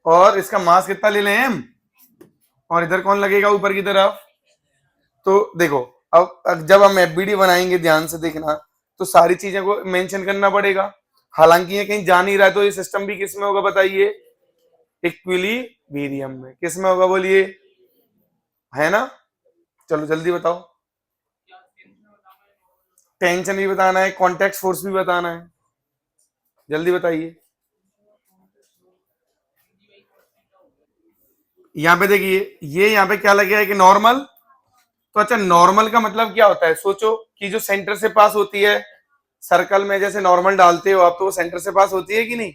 और इसका मास कितना ले लें m, और इधर कौन लगेगा ऊपर की तरफ। तो देखो अब जब हम एफबीडी बनाएंगे, ध्यान से देखना, तो सारी चीजें को मेंशन करना पड़ेगा। हालांकि ये कहीं जा नहीं रहा है, तो ये सिस्टम भी किस में होगा बताइए, इक्विलिब्रियम में। किस में होगा बोलिए, है ना। चलो जल्दी बताओ, टेंशन भी बताना है, कॉन्टेक्ट फोर्स भी बताना है, जल्दी बताइए। यहाँ पे देखिए, ये यहाँ पे क्या लगे है कि नॉर्मल। तो अच्छा, नॉर्मल का मतलब क्या होता है, सोचो कि जो सेंटर से पास होती है, सर्कल में जैसे नॉर्मल डालते हो आप, तो वो सेंटर से पास होती है कि नहीं,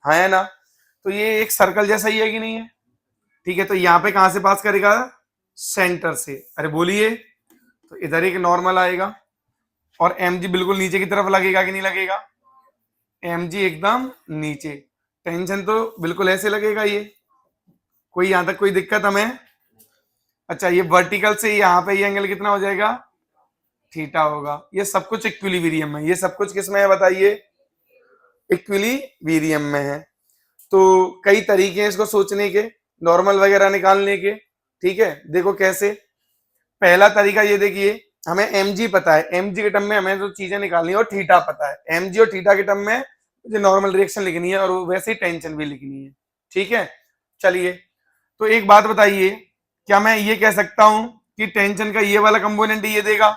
हाँ है ना। तो ये एक सर्कल जैसा ही है कि नहीं है, ठीक है। तो यहाँ पे कहां से पास करेगा, सेंटर से। अरे बोलिए, तो इधर एक नॉर्मल आएगा, और एम जी बिल्कुल नीचे की तरफ लगेगा कि नहीं लगेगा, एम जी एकदम नीचे। टेंशन तो बिल्कुल ऐसे लगेगा ये, कोई यहां तक कोई दिक्कत हमें। अच्छा, ये वर्टिकल से यहाँ पे ये एंगल कितना हो जाएगा, थीटा होगा। ये सब कुछ इक्विलिब्रियम में, ये सब कुछ किस में है बताइए, इक्विलिब्रियम में है। तो कई तरीके हैं इसको सोचने के, नॉर्मल वगैरह निकालने के, ठीक है। देखो कैसे, पहला तरीका ये देखिए, हमें mg पता है, mg के टर्म में हमें तो चीजें निकालनी है, और थीटा पता है। mg और थीटा के टर्म में मुझे नॉर्मल रिएक्शन लिखनी है, और वैसे ही टेंशन भी लिखनी है, ठीक है। चलिए, तो एक बात बताइए, क्या मैं ये कह सकता हूं कि टेंशन का ये वाला कंपोनेंट ये देगा,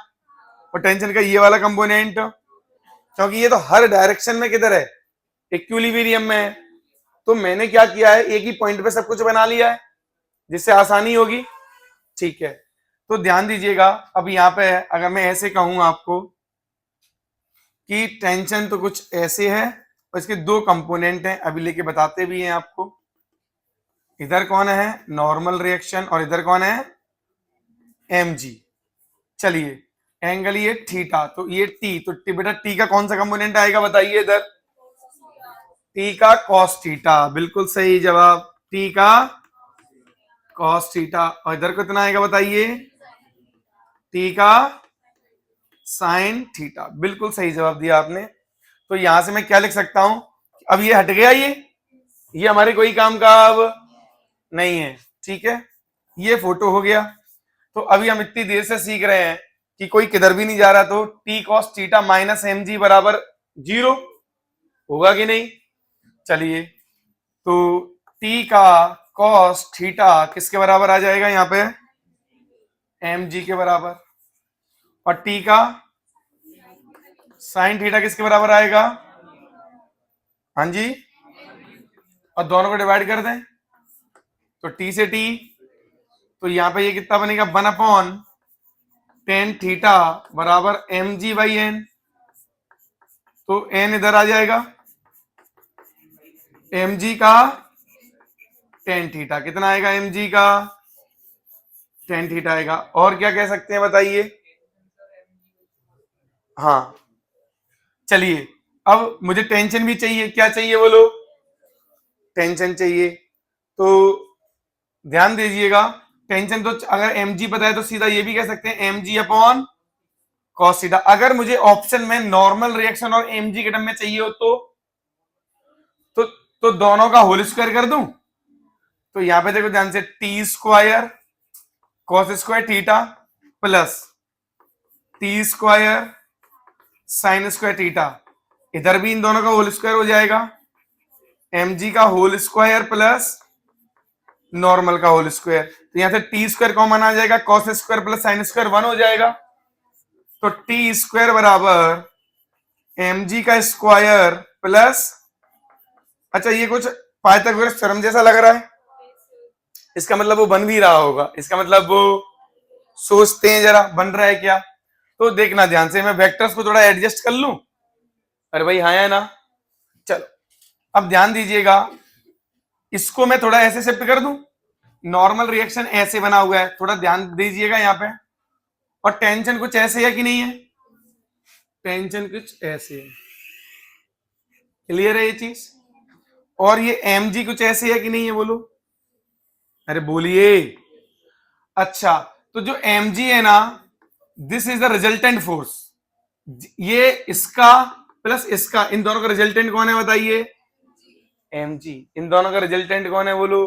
और टेंशन का ये वाला कंपोनेंट, क्योंकि ये तो हर डायरेक्शन में किधर है, इक्विलिब्रियम में है। तो मैंने क्या किया है, एक ही पॉइंट पे सब कुछ बना लिया है, जिससे आसानी होगी, ठीक है। तो ध्यान दीजिएगा, अब यहाँ पे अगर मैं ऐसे कहूं आपको कि टेंशन तो कुछ ऐसे है, और इसके दो कंपोनेंट हैं, अभी लेके बताते भी हैं आपको। इधर कौन है, नॉर्मल रिएक्शन, और इधर कौन है, mg। चलिए, एंगल ये थीटा, तो ये t, तो बेटा t का कौन सा कंपोनेंट आएगा बताइए इधर, t का cos थीटा, बिल्कुल सही जवाब, t का cos थीटा। और इधर कितना आएगा बताइए, t का sin थीटा, बिल्कुल सही जवाब दिया आपने। तो यहां से मैं क्या लिख सकता हूं, अब ये हट गया, ये हमारे कोई काम का अब नहीं है, ठीक है। ये फोटो हो गया। तो अभी हम इतनी देर से सीख रहे हैं कि कोई किधर भी नहीं जा रहा, तो T cos theta minus m g बराबर 0 होगा कि नहीं। चलिए, तो टी का कॉस थीटा किसके बराबर आ जाएगा, यहाँ पे एम जी के बराबर, और टी का साइन थीटा किसके बराबर आएगा, हाँ जी, और दोनों को डिवाइड कर दें, तो टी से टी, तो यहां पे ये कितना बनेगा, 1/tan थीटा बराबर एम जी बाई एन। तो एन इधर आ जाएगा, एम जी का tan थीटा कितना आएगा, एम जी का tan थीटा आएगा। और क्या कह सकते हैं बताइए, हाँ चलिए, अब मुझे टेंशन भी चाहिए, क्या चाहिए बोलो, टेंशन चाहिए। तो ध्यान दीजिएगा, टेंशन तो अगर mg पता है, तो सीधा ये भी कह सकते हैं mg अपॉन cos थीटा। अगर मुझे ऑप्शन में नॉर्मल रिएक्शन और mg के टर्म में चाहिए हो, तो दोनों का होल स्क्वायर कर दूं। तो यहां पे देखो ध्यान से, T square cos square theta plus T square sine square theta, इधर भी इन दोनों का होल स्क्वायर हो जाएगा, mg का होल स्क्वायर प्लस नॉर्मल का होल स्क्वायर। तो यहां से टी स्क्वायर कॉमन आ जाएगा, cos square plus sine square 1 हो जाएगा। तो टी स्क्वायर बराबर mg का स्क्वायर प्लस, अच्छा ये कुछ पाइथागोरस थ्योरम जैसा लग रहा है, इसका मतलब वो बन भी रहा होगा, इसका मतलब वो सोचते हैं जरा बन रहा है क्या। तो देखना ध्यान से, मैं वेक्टर्स को थोड़ा एडजस्ट कर लूं। अरे भाई हाँ है ना, चलो अब ध्यान दीजिएगा, इसको मैं थोड़ा ऐसे शिफ्ट कर दूं, नॉर्मल रिएक्शन ऐसे बना हुआ है, थोड़ा ध्यान दीजिएगा यहाँ पे। और टेंशन कुछ ऐसे है कि नहीं है, टेंशन कुछ ऐसे है, क्लियर है ये चीज। और ये mg कुछ ऐसे है कि नहीं है, बोलो, अरे बोलिए। अच्छा, तो जो mg है ना, this is the resultant force, ये इसका प्लस इसका, इन दोनों का रिजल्टेंट कौन है बताइए, mg। इन दोनों का रिजल्टेंट कौन है बोलो।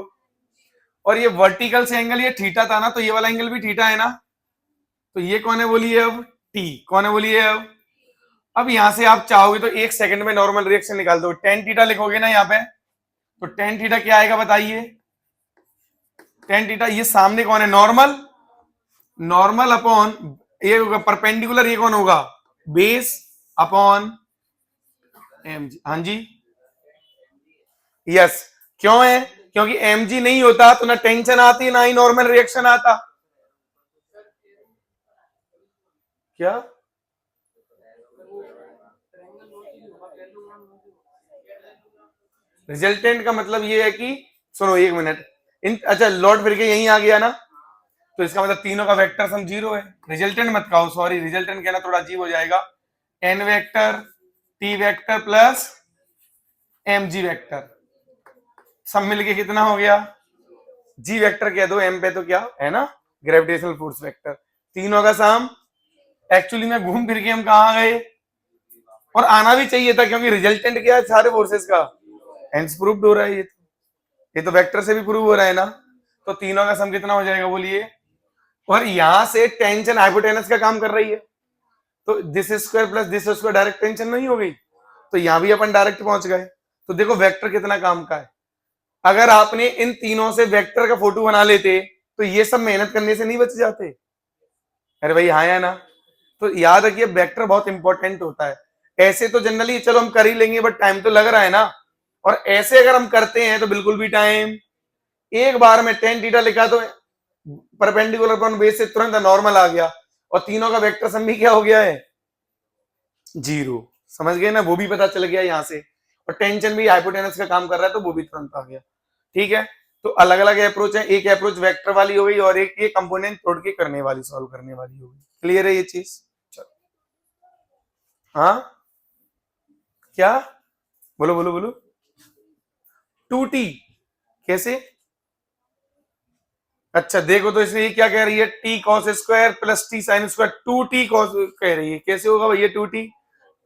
और ये वर्टिकल से एंगल ये थीटा था ना, तो ये वाला एंगल भी थीटा है ना, तो ये कौन है बोलिए, अब t कौन है बोलिए। अब यहां से आप चाहोगे तो एक सेकंड में नॉर्मल रिएक्शन निकाल दो, टेन थीटा लिखोगे ना यहाँ पे, तो टेन थीटा क्या आएगा बताइए, टेन थीटा, ये सामने कौन है, नॉर्मल, नॉर्मल अपॉन ये होगा परपेंडिकुलर, ये कौन होगा, बेस अपॉन mg। हाँ जी, यस, क्यों है, क्योंकि mg नहीं होता तो ना टेंशन आती ना ही नॉर्मल रिएक्शन आता। क्या, रिजल्टेंट का मतलब ये है कि, सुनो एक मिनट, इन अच्छा लौट फिर के यहीं आ गया ना, तो इसका मतलब तीनों का वेक्टर सम 0 है। रिजल्टेंट मत कहो, सॉरी रिजल्टेंट कहना थोड़ा अजीब हो जाएगा। n vector t vector plus mg vector, सब मिलके कितना हो गया, g वेक्टर कह दो, m पे तो क्या है ना, ग्रेविटेशनल फोर्स वेक्टर, तीनों का सम। एक्चुअली में घूम फिर के हम कहा गए, और आना भी चाहिए था, क्योंकि रिजल्टेंट क्या है सारे फोर्सेस का, हेंस प्रूव्ड हो रहा है, ये तो वेक्टर से भी प्रूव हो रहा है ना। तो तीनों का सम कितना हो जाएगा बोलिए। और यहां से टेंशन हाइपोटेनस का काम कर रही है, तो this square plus this square direct tension नहीं हो गई, तो यहां भी अपन डायरेक्ट पहुंच गए। तो देखो वेक्टर कितना काम का है, अगर आपने इन तीनों से वेक्टर का फोटो बना लेते तो ये सब मेहनत करने से नहीं बच जाते। अरे भाई हाँ या ना, तो याद रखिए वेक्टर बहुत इंपॉर्टेंट होता है। ऐसे तो जनरली चलो हम कर ही लेंगे, बट टाइम तो लग रहा है ना, और ऐसे अगर हम करते हैं तो बिल्कुल भी टाइम, एक बार में टेन थीटा लिखा तो परपेंडिकुलर अपॉन बेस से तुरंत नॉर्मल आ गया, और तीनों का वेक्टर सम भी क्या हो गया है, 0। समझ गए ना, वो भी पता चल गया यहां से, और टेंशन भी हाइपोटेनस का काम कर रहा है तो वो भी तुरंत आ गया। ठीक है, तो अलग अलग अप्रोच है, एक अप्रोच वेक्टर वाली हो गई और एक ये कंपोनेंट तोड़ के करने वाली, सॉल्व करने वाली हो गई। क्लियर है ये चीज, चलो हाँ, क्या, बोलो बोलो बोलो, 2t कैसे, अच्छा देखो तो इसमें ये क्या कह रही है, t cos square plus t sin square, 2t cos कह रही है, कैसे होगा भैया 2t,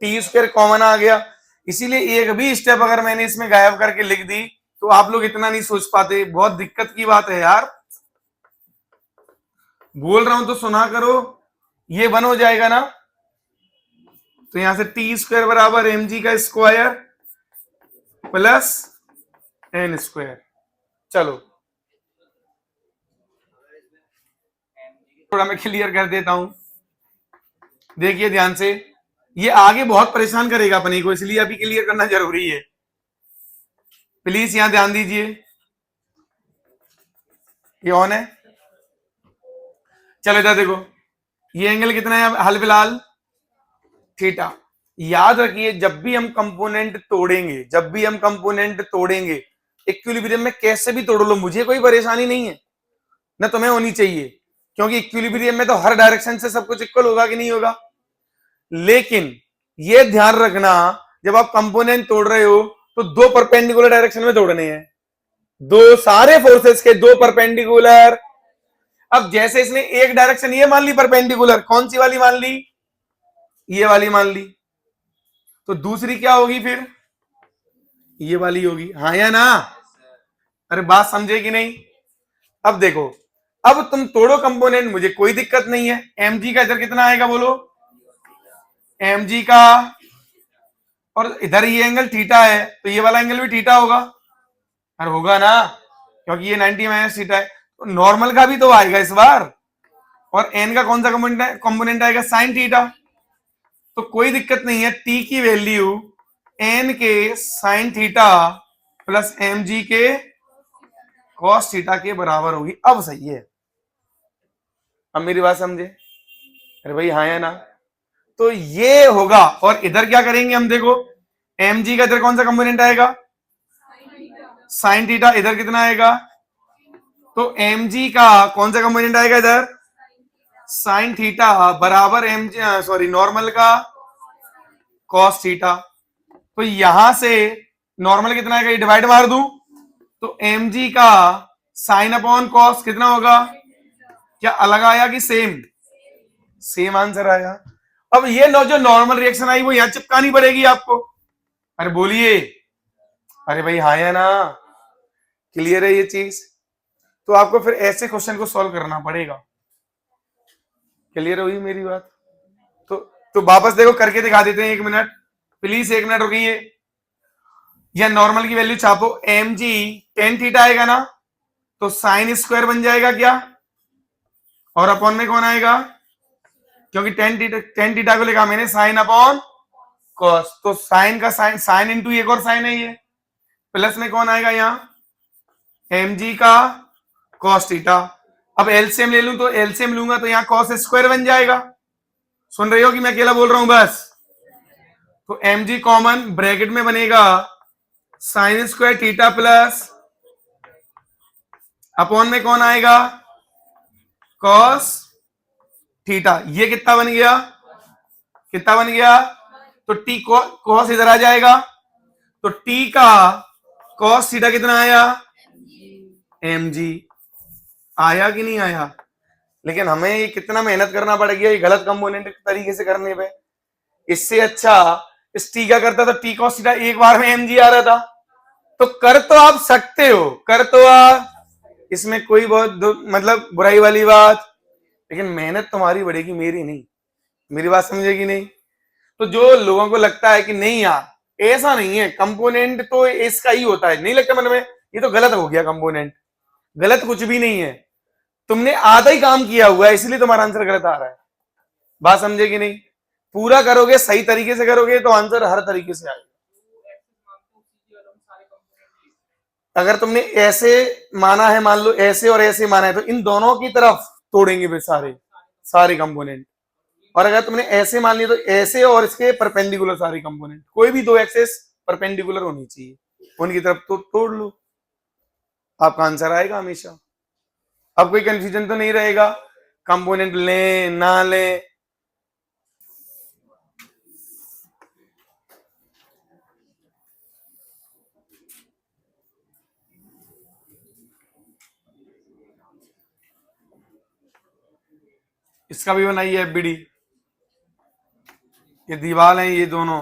t स्क्वायर कॉमन आ गया, इसीलिए एक भी स्टेप अगर मैंने इसमें गायब करके लिख दी तो आप लोग इतना नहीं सोच पाते, बहुत दिक्कत की बात है यार, बोल रहा हूं तो सुना करो, ये 1 हो जाएगा ना, तो यहां से टी स्क्वायर बराबर mg का स्क्वायर प्लस n स्क्वायर। चलो थोड़ा मैं क्लियर कर देता हूं, देखिए ध्यान से, ये आगे बहुत परेशान करेगा अपने को, इसलिए अभी क्लियर करना जरूरी है, प्लीज यहां ध्यान दीजिए। ये ऑन है, चलो इधर देखो, ये एंगल कितना है हाल फिलहाल, थीटा। याद रखिए जब भी हम कंपोनेंट तोड़ेंगे, जब भी हम कंपोनेंट तोड़ेंगे, इक्विलिब्रियम में कैसे भी तोड़ लो, मुझे कोई परेशानी नहीं है ना, तुम्हें होनी चाहिए, क्योंकि इक्विलिब्रियम में तो हर डायरेक्शन से सब कुछ इक्वल होगा कि नहीं होगा। लेकिन ये ध्यान रखना, जब आप कंपोनेंट तोड़ रहे हो तो दो परपेंडिकुलर डायरेक्शन में तोड़ने हैं, दो सारे फोर्सेस के दो परपेंडिकुलर। अब जैसे इसने एक डायरेक्शन ये मान ली परपेंडिकुलर, कौन सी वाली मान ली, ये वाली मान ली, तो दूसरी क्या होगी फिर, ये वाली होगी, हाँ या ना, अरे बात समझे कि नहीं। अब देखो, अब तुम तोड़ो कंपोनेंट, मुझे कोई दिक्कत नहीं है, mg का इधर कितना आएगा बोलो, एम जी का, और इधर ये एंगल थीटा है तो ये वाला एंगल भी थीटा होगा, अरे होगा ना, क्योंकि ये 90 माइनस थीटा है, तो नॉर्मल का भी तो आएगा इस बार, और एन का कौन सा कंपोनेंट आएगा, साइन थीटा। तो कोई दिक्कत नहीं है, टी की वैल्यू एन के sine theta plus m g के कॉस थीटा के बराबर होगी। अब सही है, अब मेरी बात समझे, अरे भाई हाँ या ना, तो ये होगा। और इधर क्या करेंगे हम, देखो एम जी का इधर कौन सा कंपोनेंट आएगा, साइन थीटा, इधर कितना आएगा, तो एम जी का कौन सा कंपोनेंट आएगा इधर, साइन थीटा बराबर एम जी, सॉरी नॉर्मल का कॉस थीटा। तो यहां से नॉर्मल कितना आएगा, ये डिवाइड मार दूं तो एम जी का साइन अपॉन कॉस कितना होगा, क्या अलग आया कि सेम, सेम आंसर आया। अब ये जो नॉर्मल रिएक्शन आई वो यहां चिपकानी पड़ेगी आपको, अरे बोलिए, अरे भाई हाँ या ना, क्लियर है ये चीज। तो आपको फिर ऐसे क्वेश्चन को सॉल्व करना पड़ेगा, क्लियर हुई मेरी बात। तो तो वापस देखो करके दिखा देते हैं, 1 मिनट प्लीज, 1 मिनट रुकिए। या नॉर्मल की वैल्यू छापो, एम जी टेन थीटा आएगा ना, तो साइन स्क्वायर बन जाएगा क्या, और अपॉन में कौन आएगा, क्योंकि टेन थीटा को लिखा मैंने साइन अपॉन कॉस, तो साइन का साइन, साइन इंटू एक और साइन है ये, प्लस में कौन आएगा यहाँ एम जी का कॉस थीटा। अब एलसीएम ले लूं, तो एलसीएम लूंगा तो यहाँ कॉस स्क्वायर बन जाएगा, सुन रही हो कि मैं अकेला बोल रहा हूं बस। तो एम जी कॉमन ब्रैकेट में बनेगा sine square theta plus upon में कौन आएगा कॉस थीटा। ये कितना बन गया, कितना बन गया, तो टी कॉस इधर आ जाएगा, तो टी का कॉस थीटा कितना आया, एम जी आया कि नहीं आया। लेकिन हमें ये कितना मेहनत करना पड़ गया ये गलत कंपोनेंट तरीके से करने पे। इससे अच्छा इस टी का करता तो टी कॉस थीटा एक बार में एम जी आ रहा था। तो कर तो आप सकते हो, कर तो आप, इसमें कोई बहुत मतलब बुराई वाली बात, लेकिन मेहनत तुम्हारी बढ़ेगी मेरी नहीं, मेरी बात समझेगी नहीं। तो जो लोगों को लगता है कि नहीं यार ऐसा नहीं है, कंपोनेंट तो इसका ही होता है, नहीं लगता मन में ये तो गलत हो गया कंपोनेंट, गलत कुछ भी नहीं है, तुमने आधा ही काम किया हुआ है इसलिए तुम्हारा आंसर गलत आ रहा है। बात समझेगी नहीं, पूरा करोगे सही तरीके से करोगे तो आंसर हर तरीके से आएगा। अगर तुमने ऐसे माना है, मान लो ऐसे और ऐसे माना है, तो इन दोनों की तरफ तोड़ेंगे फिर सारे सारे कंपोनेंट। और अगर तुमने ऐसे मान लिया तो ऐसे और इसके परपेंडिकुलर सारे कंपोनेंट, कोई भी दो एक्सेस परपेंडिकुलर होनी चाहिए, उनकी तरफ तो तोड़ लो, आपका आंसर आएगा हमेशा। अब कोई कंफ्यूजन तो नहीं रहेगा, कंपोनेंट लें ना लें। इसका भी बनाइए एफबीडी, ये दीवार है ये दोनों,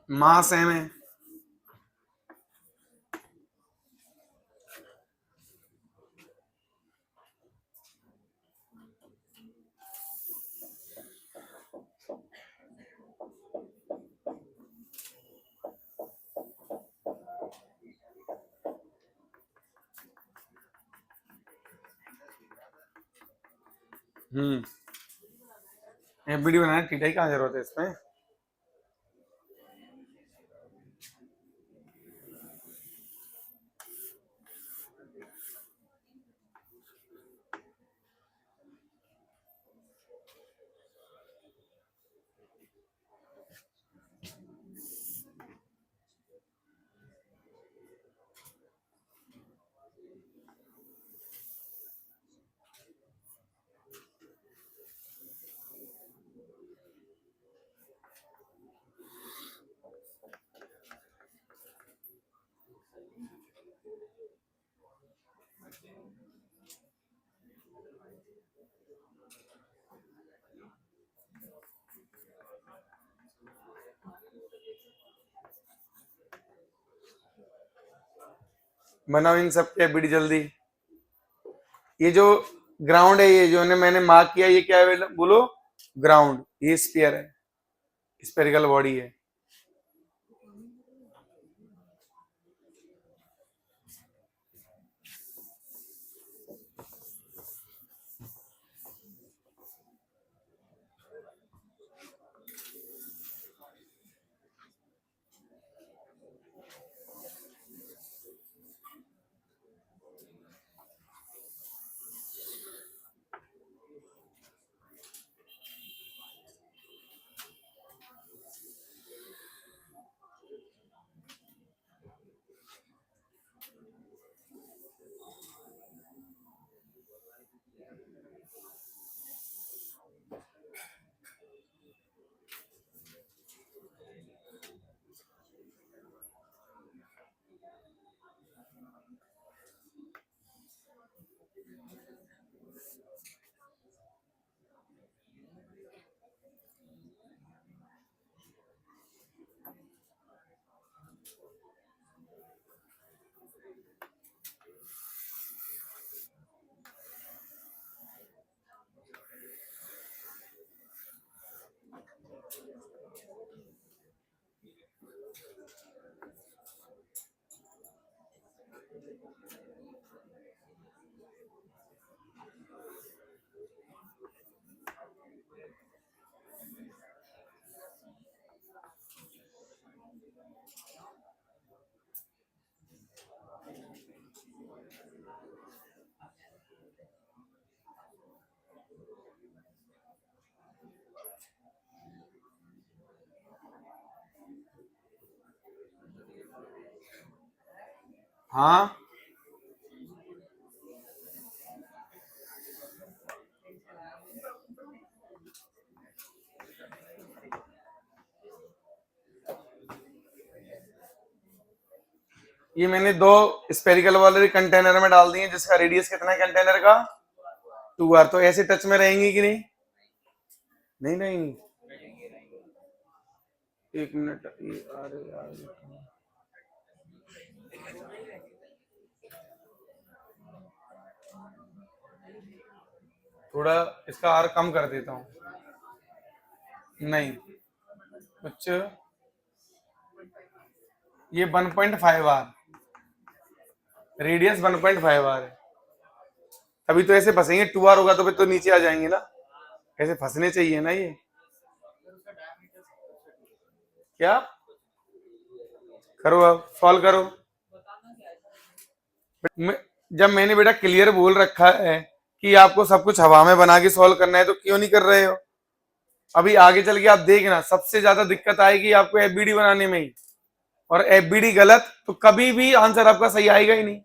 मास है में। एफबीडी बनाने की कहाँ जरूरत है इसमें। बनाओ इन सब के एफबीडी जल्दी। ये जो ग्राउंड है, ये जो मैंने मार्क किया, ये क्या है बोलो? ग्राउंड। ये स्फीयर है, स्फेरिकल बॉडी है। हाँ, ये मैंने 2 स्पेरिकल वाले कंटेनर में डाल दिए, जिसका रेडियस कितना है कंटेनर का? 2r। तो ऐसे टच में रहेंगी कि नहीं? नहीं रहेंगी। 1 मिनट, ये अरे यार, थोड़ा इसका आर कम कर देता हूँ। नहीं, कुछ ये 1.5 आर, रेडियस 1.5 आर है। तभी तो ऐसे फंसेंगे। 2r होगा तो फिर तो नीचे आ जाएंगे ना, ऐसे फंसने चाहिए ना ये। क्या करो, अब सॉल्व करो। जब मैंने बेटा क्लियर बोल रखा है कि आपको सब कुछ हवा में बना के सॉल्व करना है, तो क्यों नहीं कर रहे हो? अभी आगे चल के आप देखना, सबसे ज्यादा दिक्कत आएगी आपको एफबीडी बनाने में ही। और एफबीडी गलत तो कभी भी आंसर आपका सही आएगा ही नहीं,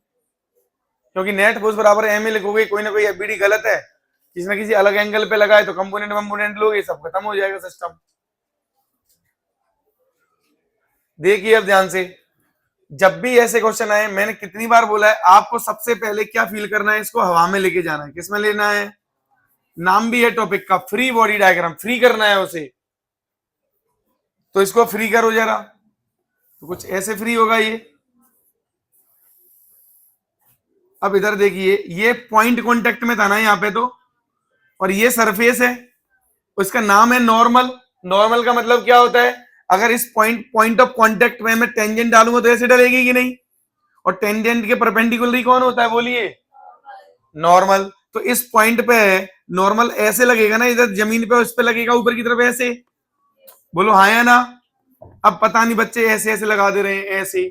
क्योंकि नेट फोर्स बराबर एम ए लिखोगे, कोई ना कोई एफबीडी गलत है, किसी ना किसी अलग एंगल पे लगाए तो कंपोनेंट कंपोनेंट लोगे, सब खत्म हो जाएगा सिस्टम। देखिए अब ध्यान से, जब भी ऐसे क्वेश्चन आए, मैंने कितनी बार बोला है आपको सबसे पहले क्या फील करना है, इसको हवा में लेके जाना है। किसमें लेना है? नाम भी है टॉपिक का, फ्री बॉडी डायग्राम, फ्री करना है उसे। तो इसको फ्री करो जरा, तो कुछ ऐसे फ्री होगा ये। अब इधर देखिए, ये पॉइंट कांटेक्ट में था ना यहाँ पे तो, और ये सरफेस है, उसका नाम है नॉर्मल। नॉर्मल का मतलब क्या होता है? अगर इस पॉइंट ऑफ कांटेक्ट में मैं टेंजेंट डालूंगा तो ऐसे डलेगी कि नहीं? और टेंजेंट के परपेंडिकुलर कौन होता है बोलिए? नॉर्मल। तो इस पॉइंट पे नॉर्मल ऐसे लगेगा ना, इधर जमीन पे उस पे लगेगा ऊपर की तरफ ऐसे। बोलो हाँ या ना? अब पता नहीं बच्चे ऐसे ऐसे लगा दे रहे हैं, ऐसे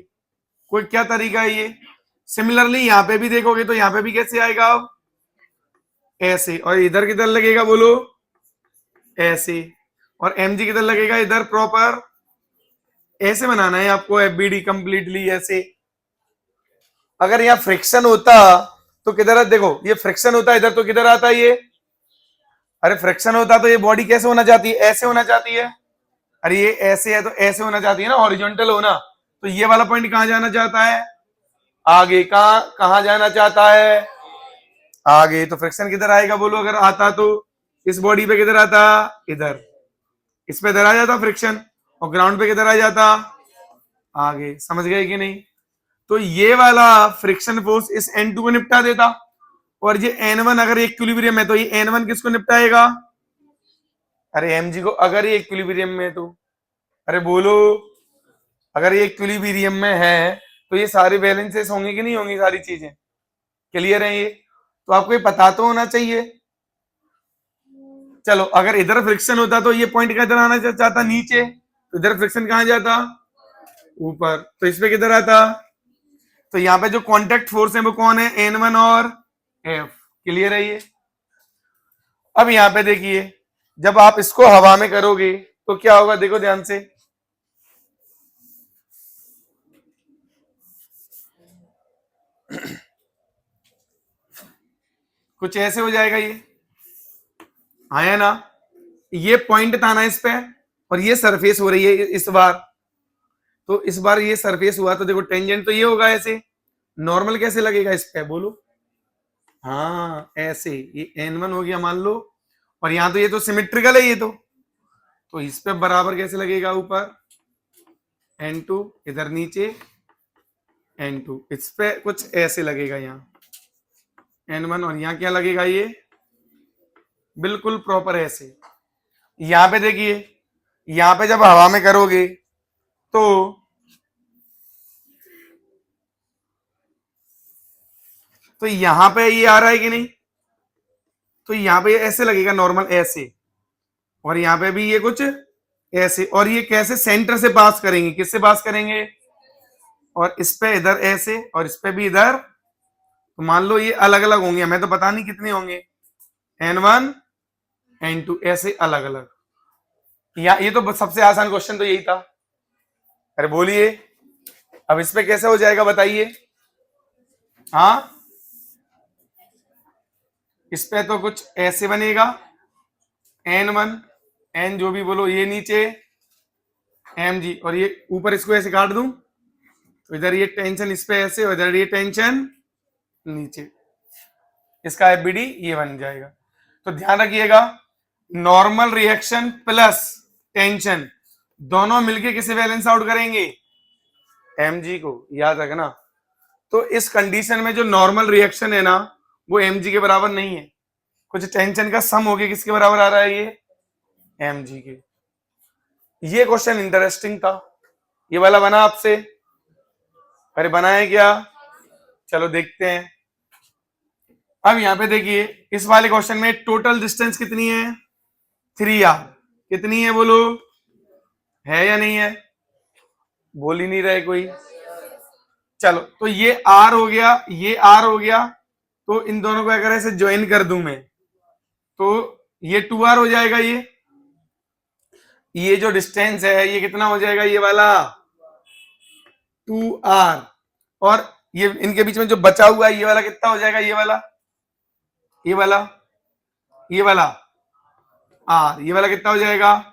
कोई क्या तरीका है ये? सिमिलरली यहाँ पे भी देखोगे तो यहाँ पे भी कैसे आएगा? अब ऐसे। और इधर किधर लगेगा बोलो? ऐसे। और mg किधर लगेगा? इधर प्रॉपर। ऐसे बनाना है आपको एफबीडी कंप्लीटली ऐसे। अगर यहाँ फ्रिक्शन होता तो किधर, देखो ये फ्रिक्शन होता इधर, तो किधर आता ये? अरे फ्रिक्शन होता तो ये बॉडी कैसे होना चाहती है? ऐसे होना चाहती है। अरे ये ऐसे है तो ऐसे होना चाहती है ना, हॉरिजॉन्टल होना। तो ये वाला पॉइंट कहां जाना चाहता है? आगे। कहां जाना चाहता है? आगे। तो फ्रिक्शन किधर आएगा बोलो? अगर आता तो इस बॉडी पे किधर आता? इधर। इस पे इधर आ जाता फ्रिक्शन, और ग्राउंड पे किधर आ जाता? आगे। समझ गए कि नहीं? तो ये वाला फ्रिक्शन फोर्स इस N2 को निपटा देता, और ये N1 अगर इक्विलिब्रियम है तो ये N1 किसको निपटाएगा? अरे mg को। अगर ये इक्विलिब्रियम में है तो, अरे बोलो, अगर ये इक्विलिब्रियम में है तो ये सारे बैलेंसेस होंगे कि नहीं होंगी? सारी चीजें क्लियर है ये? तो आपको ये पता तो होना चाहिए। चलो, अगर इधर फ्रिक्शन होता तो ये पॉइंट किधर आना चाहता? नीचे। तो इधर फ्रिक्शन कहां जाता? ऊपर। तो इस पे किधर आता? तो यहाँ पे जो कॉन्टेक्ट फोर्स है वो कौन है? N1 और F। क्लियर है ये? अब यहाँ पे देखिए, जब आप इसको हवा में करोगे तो क्या होगा? देखो ध्यान से, कुछ ऐसे हो जाएगा ये, आया ना? ये पॉइंट था ना इस पे, और ये सरफेस हो रही है इस बार। तो इस बार ये सरफेस हुआ तो देखो टेंजेंट तो ये होगा ऐसे। नॉर्मल कैसे लगेगा इस पे? बोलो। हाँ ऐसे, ये N1 हो गया मान लो, और यहां तो ये तो सिमेट्रिकल है ये तो इस पे बराबर कैसे लगेगा? ऊपर N2, इधर नीचे N2। इस पे कुछ ऐसे लगेगा यहाँ N1, और यहाँ क्या लगेगा? ये बिल्कुल प्रॉपर ऐसे। यहाँ पे देखिए, यहाँ पे जब हवा में करोगे तो यहाँ पे ये आ रहा है कि नहीं? तो यहाँ पे ऐसे लगेगा नॉर्मल ऐसे, और यहाँ पे भी ये कुछ ऐसे। और ये कैसे? सेंटर से पास करेंगे। किससे पास करेंगे? और इस पे इधर ऐसे, और इस पे भी इधर। तो मान लो ये अलग अलग होंगे, हमें तो पता नहीं कितने होंगे, N1 N2 ऐसे अलग अलग। या ये तो सबसे आसान क्वेश्चन तो यही था। अरे बोलिए, अब इस पे कैसे हो जाएगा बताइए? हाँ, इस पे तो कुछ ऐसे बनेगा, N1 N जो भी बोलो, ये नीचे mg, और ये ऊपर इसको ऐसे काट दूं तो इधर ये टेंशन इस पे ऐसे, और इधर ये टेंशन नीचे। इसका एफबीडी ये बन जाएगा। तो ध्यान रखिएगा, नॉर्मल रिएक्शन प्लस टेंशन दोनों मिलके किसे बैलेंस आउट करेंगे? mg को। याद रखना। तो इस कंडीशन में जो नॉर्मल रिएक्शन है ना, वो mg के बराबर नहीं है। कुछ टेंशन का सम हो गया, किसके बराबर आ रहा है? ये mg के। ये क्वेश्चन इंटरेस्टिंग था, ये वाला बना आपसे? अरे बना है क्या? चलो देखते हैं। अब यहां पे देखिए, इस वाले क्वेश्चन में टोटल डिस्टेंस कितनी है? 3r। कितनी है बोलो? है या नहीं है? बोल ही नहीं रहे कोई। चलो, तो ये r हो गया, ये r हो गया। तो इन दोनों को अगर ऐसे ज्वाइन कर दूं मैं तो ये 2r हो जाएगा। ये जो डिस्टेंस है ये कितना हो जाएगा? ये वाला 2r। और ये इनके बीच में जो बचा हुआ है ये वाला कितना हो जाएगा? ये वाला, ये वाला, ये वाला r। ये वाला कितना हो जाएगा?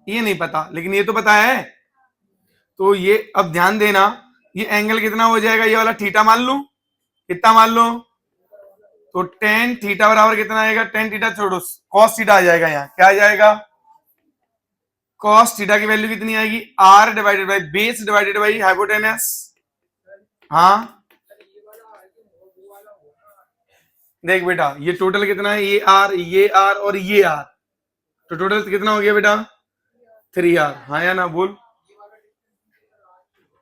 ये नहीं पता, लेकिन ये तो पता है। तो ये अब ध्यान देना, ये एंगल कितना हो जाएगा? ये वाला थीटा मान लू। कितना मान लो? तो टेन थीटा बराबर कितना आएगा? टेन थीटा छोड़ो, कॉस थीटा आ जाएगा। यहाँ क्या आ जाएगा? कॉस थीटा की वैल्यू कितनी आएगी? r divided by base divided by hypotenuse. हाँ देख बेटा, ये टोटल कितना है? ये r, ये r और ये r। तो टोटल कितना हो गया बेटा? 3r। हाँ या ना? बोल।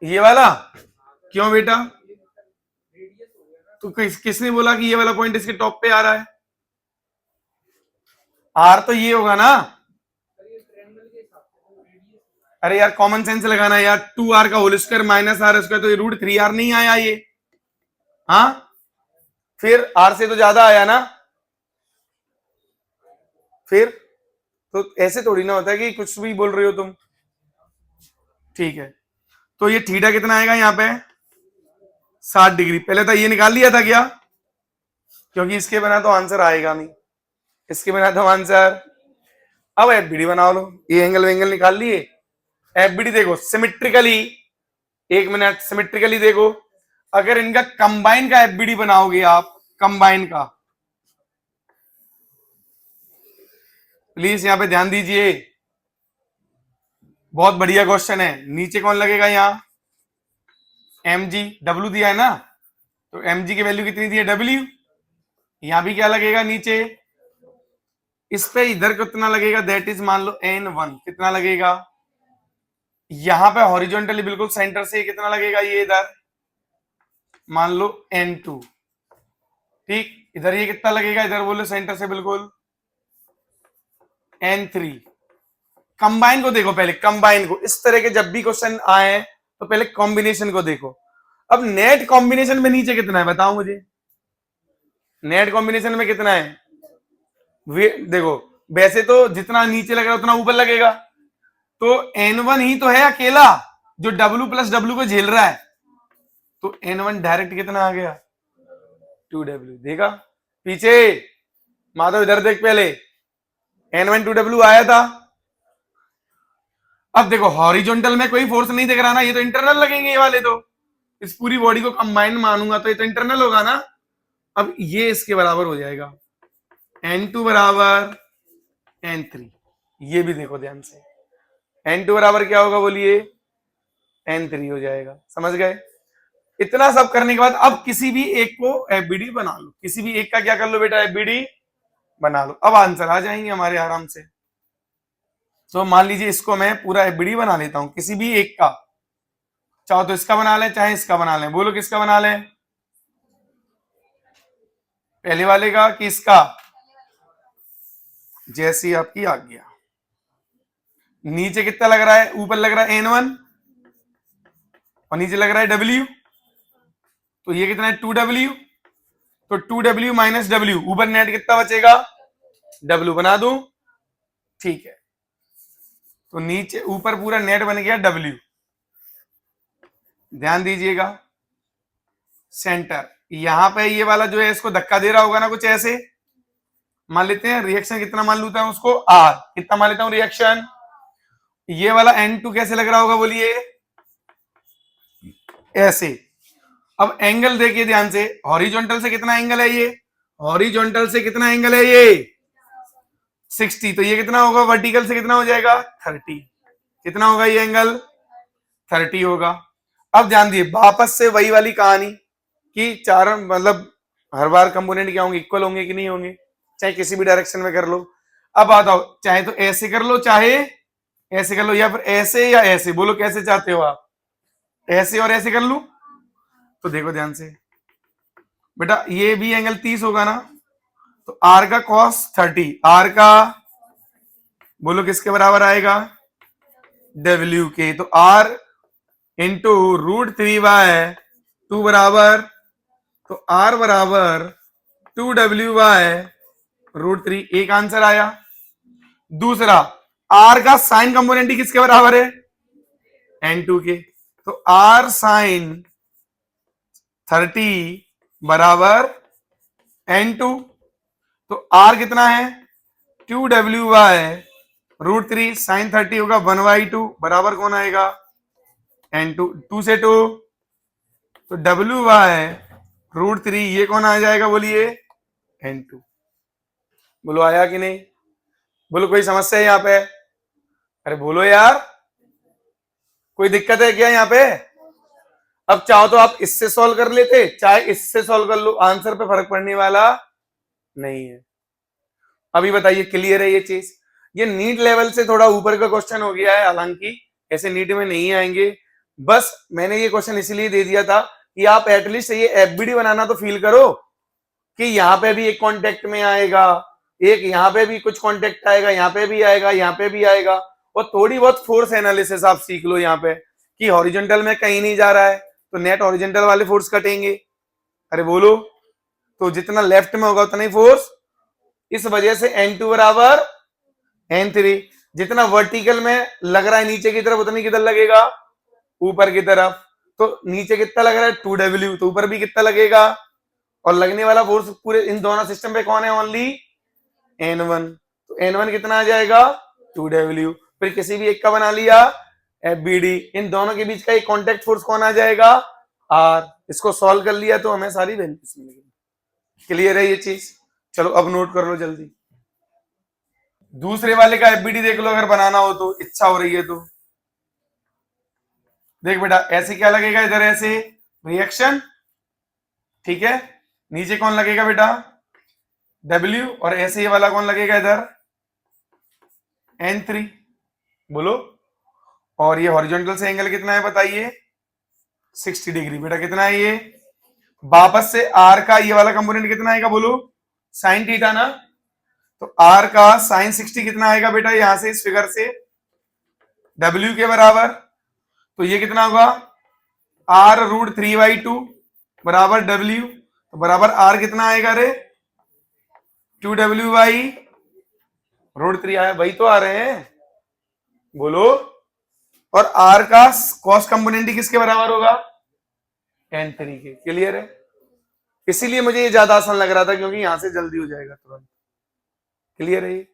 ये वाला क्यों बेटा? तो किसने बोला कि ये वाला पॉइंट इसके टॉप पे आ रहा है? आर तो ये होगा ना। अरे यार कॉमन सेंस लगाना यार, 2r का whole square minus r square, तो ये √3r नहीं आया ये? हाँ, फिर r से तो ज्यादा आया ना। फिर तो ऐसे थोड़ी ना होता है कि कुछ भी बोल रहे हो तुम। ठीक है, तो ये थीटा कितना आएगा यहाँ पे? 60 डिग्री। पहले तो ये निकाल लिया था क्या? क्योंकि इसके बिना तो आंसर आएगा नहीं, इसके बिना तो आंसर। अब एफबीडी बना लो, ये एंगल वेंगल निकाल लिए। एफबीडी देखो सिमेट्रिकली, एक मिनट, सिमेट्रिकली देखो, अगर इनका कंबाइन का एफबीडी बनाओगे आप, कंबाइन का, प्लीज यहां पे ध्यान दीजिए, बहुत बढ़िया क्वेश्चन है। नीचे कौन लगेगा? यहाँ mg, w दिया है ना, तो mg की वैल्यू कितनी दी है w, यहां भी क्या लगेगा नीचे, इस पे इधर कितना लगेगा, दैट इज मान लो n1 कितना लगेगा, यहां पे हॉरिजॉन्टली बिल्कुल सेंटर से कितना लगेगा, ये इधर मान लो n2, ठीक, इधर ये कितना लगेगा, इधर बोलो सेंटर से बिल्कुल n3। कंबाइन को देखो पहले, कंबाइन को, इस तरह के जब भी क्वेश्चन आए तो पहले कॉम्बिनेशन को देखो। अब नेट कॉम्बिनेशन में नीचे कितना है बताओ मुझे, नेट कॉम्बिनेशन में कितना है, देखो वैसे तो जितना नीचे लग रहा है उतना ऊपर लगेगा, तो n1 ही तो है अकेला जो w प्लस w को झेल रहा है, तो n1 डायरेक्ट कितना आ गया 2w, देखा पीछे माधव इधर देख पहले, n1 2w आया था। अब देखो हॉरिजॉन्टल में कोई फोर्स नहीं दिख रहा ना, ये तो इंटरनल लगेंगे ये वाले, तो इस पूरी बॉडी को कंबाइन मानूंगा तो ये तो इंटरनल होगा ना। अब ये इसके बराबर हो जाएगा n2 बराबर n3, ये भी देखो ध्यान से, n2 बराबर क्या होगा बोलिए n3 हो जाएगा, समझ गए। इतना सब करने के बाद अब किसी भी एक को एफबीडी बना लो, किसी भी एक का क्या कर लो बेटा एफबीडी बना लो, अब आंसर आ जाएंगे हमारे आराम से। तो मान लीजिए इसको मैं पूरा एफबीडी बना लेता हूं किसी भी एक का, चाहो तो इसका बना लें चाहे इसका बना लें, बोलो किसका बना लें, पहले वाले का कि इसका, जैसी आपकी आज्ञा। नीचे कितना लग रहा है, ऊपर लग रहा है n1 और नीचे लग रहा है w, तो ये कितना है 2w, तो 2w माइनस w, ऊपर नेट कितना बचेगा w बना दूं, ठीक है, तो नीचे ऊपर पूरा नेट बन गया w। ध्यान दीजिएगा सेंटर, यहां पे ये वाला जो है इसको धक्का दे रहा होगा ना कुछ ऐसे, मान लेते हैं रिएक्शन कितना मान लेता हूं उसको r, कितना मान लेता हूं रिएक्शन, ये वाला n2 कैसे लग रहा होगा बोलिए ऐसे। अब एंगल देखिए ध्यान से, हॉरिजॉन्टल से कितना एंगल है ये, हॉरिजॉन्टल से कितना एंगल है ये 60, तो ये कितना होगा वर्टिकल से कितना हो जाएगा 30, कितना होगा ये एंगल 30 होगा। अब ध्यान दिए वापस से वही वाली कहानी कि चार मतलब हर बार कंपोनेंट क्या होंगे, इक्वल होंगे कि नहीं होंगे, चाहे किसी भी डायरेक्शन में कर लो। अब बताओ चाहे तो ऐसे कर लो चाहे ऐसे कर लो, या फिर ऐसे या ऐसे, बोलो कैसे चाहते हो आप, ऐसे और ऐसे कर लू, तो देखो ध्यान से बेटा ये भी एंगल 30 होगा ना, तो r का cos 30, r का बोलो किसके बराबर आएगा w के, तो r इंटू √3/2 बराबर, तो r बराबर 2w/√3, एक आंसर आया। दूसरा r का साइन कंपोनेंट ही किसके बराबर है n2 के, तो r साइन 30 बराबर n2, तो r कितना है 2w/√3, साइन 30 होगा 1/2 बराबर कौन आएगा n2, 2 से 2, तो w/√3 ये कौन आ जाएगा बोलिए n2। बोलो आया कि नहीं, बोलो कोई समस्या है यहाँ पे, अरे बोलो यार कोई दिक्कत है क्या यहाँ पे। अब चाहो तो आप इससे सॉल्व कर लेते चाहे इससे सॉल्व कर लो, आंसर पे फर्क पड़ने वाला नहीं है। अभी बताइए क्लियर है ये चीज, ये नीट लेवल से थोड़ा ऊपर का क्वेश्चन हो गया है, हालांकि ऐसे नीट में नहीं आएंगे, बस मैंने ये क्वेश्चन इसलिए दे दिया था कि आप एटलीस्ट ये एफबीडी बनाना तो फील करो कि यहाँ पे भी एक कॉन्टेक्ट में आएगा, एक यहाँ पे भी कुछ कॉन्टेक्ट आएगा, यहाँ पे भी आएगा, यहाँ पे भी आएगा, और थोड़ी बहुत फोर्स एनालिसिस आप सीख लो यहाँ पे कि हॉरिजॉन्टल में कहीं नहीं जा रहा है तो नेट हॉरिजॉन्टल वाले फोर्स कटेंगे, अरे बोलो, तो जितना लेफ्ट में होगा उतना ही फोर्स, इस वजह से n2 बराबर n3, जितना वर्टिकल में लग रहा है नीचे की तरफ उतनी किधर लगेगा ऊपर की तरफ, तो नीचे कितना लग रहा है 2w, तो ऊपर भी कितना लगेगा, और लगने वाला फोर्स पूरे इन दोनों सिस्टम पे कौन है ओनली n1, तो n1 कितना आ जाएगा 2w, फिर किसी भी एक का बना लिया एफबीडी, इन दोनों के बीच का एक कांटेक्ट फोर्स कौन आ जाएगा r, इसको सॉल्व कर लिया तो हमें सारी वैल्यूज मिलेगी। क्लियर है ये चीज, चलो अब नोट कर लो जल्दी। दूसरे वाले का एफबीडी देख लो अगर बनाना हो तो, इच्छा हो रही है तो। देख बेटा ऐसे क्या लगेगा, इधर ऐसे रिएक्शन, ठीक है। नीचे कौन लगेगा बेटा, W, और ऐसे ये वाला कौन लगेगा इधर, N3, बोलो। और ये हॉरिजॉन्टल से एंगल कितना है बताइए, 60 डिग्री। बेटा कितना है ये, वापस से R का ये वाला कंपोनेंट कितना आएगा बोलो, साइन थीटा ना। तो R का साइन 60 कितना आएगा बेटा, यहां से इस फिगर से W के बराबर। तो ये कितना होगा, R√3/2 बराबर W, तो बराबर R कितना आएगा रे, 2W/√3 आया, वही तो आ रहे हैं, बोलो। और R का कॉस कंपोनेंट किसके बराबर होगा, N3 के। क्लियर है, इसीलिए मुझे ये ज्यादा आसान लग रहा था, क्योंकि यहां से जल्दी हो जाएगा तुरंत। क्लियर है ये,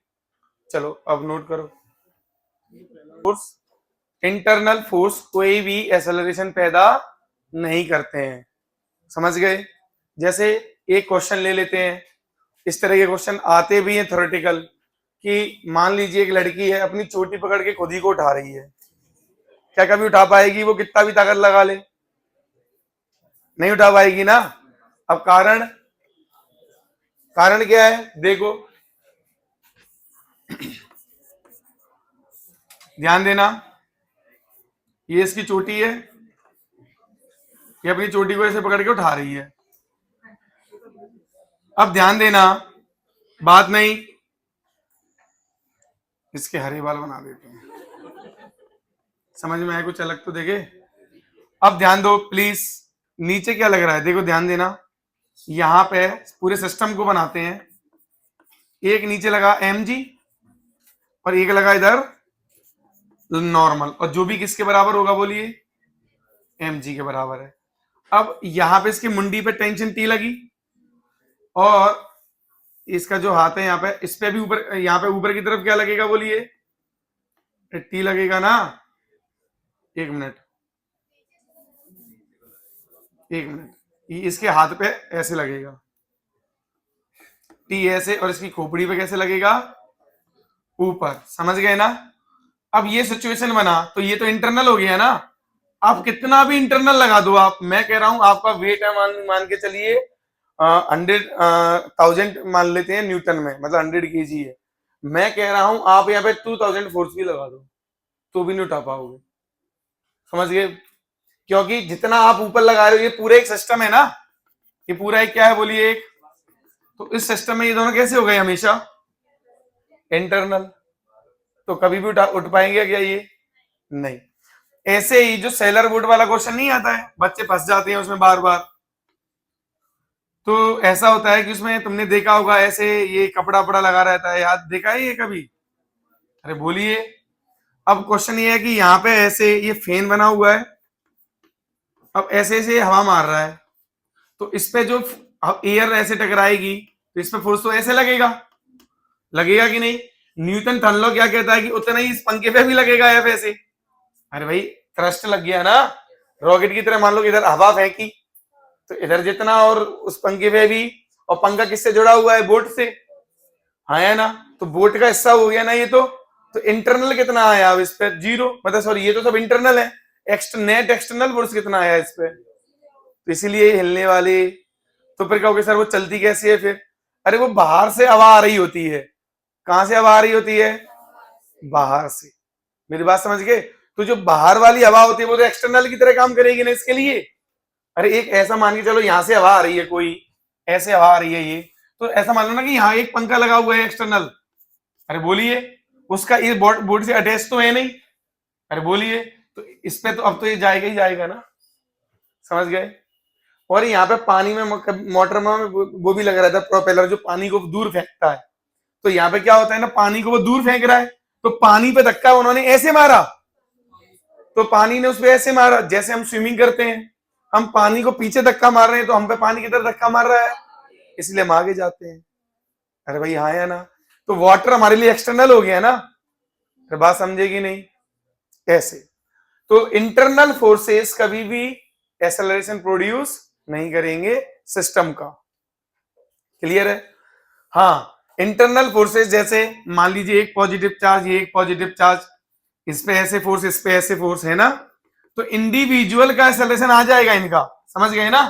चलो अब नोट करो। फोर्स, इंटरनल फोर्स कोई भी एक्सेलरेशन पैदा नहीं करते हैं, समझ गए। जैसे एक क्वेश्चन ले लेते हैं, इस तरह के क्वेश्चन आते भी हैं थ्योरेटिकल, कि मान लीजिए एक लड़की है, अपनी चोटी पकड़ के खुद ही को उठा रही है, क्या कभी उठा पाएगी, वो कितना भी ताकत लगा ले, नहीं उठा पाएगी ना। अब कारण क्या है, देखो ध्यान देना, ये इसकी चोटी है, ये अपनी चोटी को ऐसे पकड़ के उठा रही है। अब ध्यान देना, बात नहीं, इसके हरे बाल बना देते हैं, समझ में आए कुछ अलग तो देखे। अब ध्यान दो प्लीज, नीचे क्या लग रहा है, देखो ध्यान देना, यहां पे पूरे सिस्टम को बनाते हैं, एक नीचे लगा mg और एक लगा इधर नॉर्मल, और जो भी किसके बराबर होगा बोलिए, mg के बराबर है। अब यहां पे इसकी मुंडी पे टेंशन T लगी, और इसका जो हाथ है यहाँ पे, इस पे भी ऊपर, यहाँ पे ऊपर की तरफ क्या लगेगा बोलिए, T लगेगा ना। एक मिनट, इसके हाथ पे ऐसे लगेगा T ऐसे, और इसकी खोपड़ी पे कैसे लगेगा, ऊपर, समझ गए ना। अब ये सिचुएशन बना, तो ये तो इंटरनल हो गया ना। आप कितना भी इंटरनल लगा दो, आप, मैं कह रहा हूं आपका वेट है, मान के चलिए 100,000 मान लेते हैं न्यूटन में, मतलब 100 kg है। मैं कह रहा हूं आप यहाँ पे 2000 फोर्स भी लगा दो तो भी नहीं उठा पाओगे, समझ गए। क्योंकि जितना आप ऊपर लगा रहे हो, ये पूरा एक सिस्टम है ना, ये पूरा एक क्या है बोलिए, एक। तो इस सिस्टम में ये दोनों कैसे हो गए, हमेशा इंटरनल, तो कभी भी उठ पाएंगे क्या ये, नहीं। ऐसे ही जो सेलर बोट वाला क्वेश्चन नहीं आता है, बच्चे फंस जाते हैं उसमें बार बार। तो ऐसा होता है कि उसमें तुमने देखा होगा, ऐसे ये कपड़ा वपड़ा लगा रहता है, याद देखा है ये कभी, अरे बोलिए। अब क्वेश्चन ये है कि यहाँ पे ऐसे ये फैन बना हुआ है, अब ऐसे ऐसे हवा मार रहा है, तो इस पे जो एयर ऐसे टकराएगी, तो इस पे फोर्स तो ऐसे लगेगा कि नहीं। न्यूटन थर्ड लॉ क्या कहता है कि उतना ही इस पंखे पे भी लगेगा एफ ऐसे। अरे भाई थ्रस्ट लग गया ना, रॉकेट की तरह, मान लो इधर हवा फेंकी तो इधर जितना, और उस पंखे पे भी, और पंखा किससे जुड़ा हुआ है, बोट से, हाँ है ना। तो बोट का हिस्सा हो गया ना ये, तो इंटरनल कितना आया अब इस पे, 0, मतलब सॉरी ये तो सब इंटरनल है, नेट एक्सटर्नल फोर्स कितना आया इस पे, तो इसीलिए हिलने वाली। तो फिर कहोगे सर वो चलती कैसी है फिर, अरे वो बाहर से हवा आ रही होती है, कहां से हवा आ रही होती है, बाहर से, मेरी बात समझ गए। तो जो बाहर वाली हवा होती है वो तो एक्सटर्नल की तरह काम करेगी ना इसके लिए। अरे एक ऐसा मान के चलो, यहां से हवा आ रही है, कोई ऐसे हवा आ रही है ये, तो ऐसा मान लो ना कि यहाँ एक पंखा लगा हुआ है एक्सटर्नल, अरे बोलिए, उसका ये बोर्ड से अटैच तो है नहीं, अरे बोलिए, तो इस पे तो अब तो ये जाएगा ही जाएगा ना, समझ गए। और यहाँ पे पानी में मोटर में वो भी लगा रहता है प्रोपेलर, जो पानी को दूर फेंकता है। तो यहाँ पे क्या होता है ना, पानी को वो दूर फेंक रहा है, तो पानी पे धक्का उन्होंने ऐसे मारा, तो पानी ने उस पे ऐसे मारा, जैसे हम स्विमिंग करते हैं, हम पानी को पीछे धक्का मार रहे हैं, तो हम पे पानी किधर धक्का मार रहा है, इसलिए हम आगे जाते हैं। अरे भाई हाँ है ना, तो वाटर हमारे लिए एक्सटर्नल हो गया ना, तो बात समझेगी नहीं ऐसे। तो इंटरनल फोर्सेस कभी भी एक्सेलरेशन प्रोड्यूस नहीं करेंगे सिस्टम का, क्लियर है। हाँ, इंटरनल फोर्सेस जैसे मान लीजिए एक पॉजिटिव चार्ज, ये एक पॉजिटिव चार्ज, इस पे ऐसे फोर्स, इस पे ऐसे फोर्स है ना, तो इंडिविजुअल का एक्सेलरेशन आ जाएगा इनका, समझ गए ना,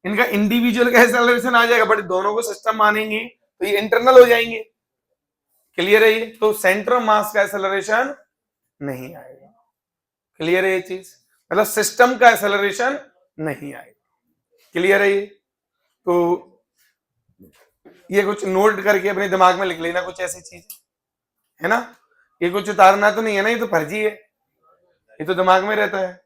इनका इंडिविजुअल का एक्सेलरेशन आ जाएगा, बट दोनों को सिस्टम मानेंगे तो ये इंटरनल हो जाएंगे। क्लियर है ये? तो सेंटर ऑफ मास का एक्सेलरेशन नहीं आएगा। क्लियर है ये चीज? मतलब सिस्टम का एक्सेलरेशन नहीं आएगा। क्लियर है ये? तो ये कुछ नोट करके अपने दिमाग में लिख लेना, कुछ ऐसी चीज है ना, ये कुछ उतारना तो नहीं है ना, ये तो फर्जी है, ये तो दिमाग में रहता है।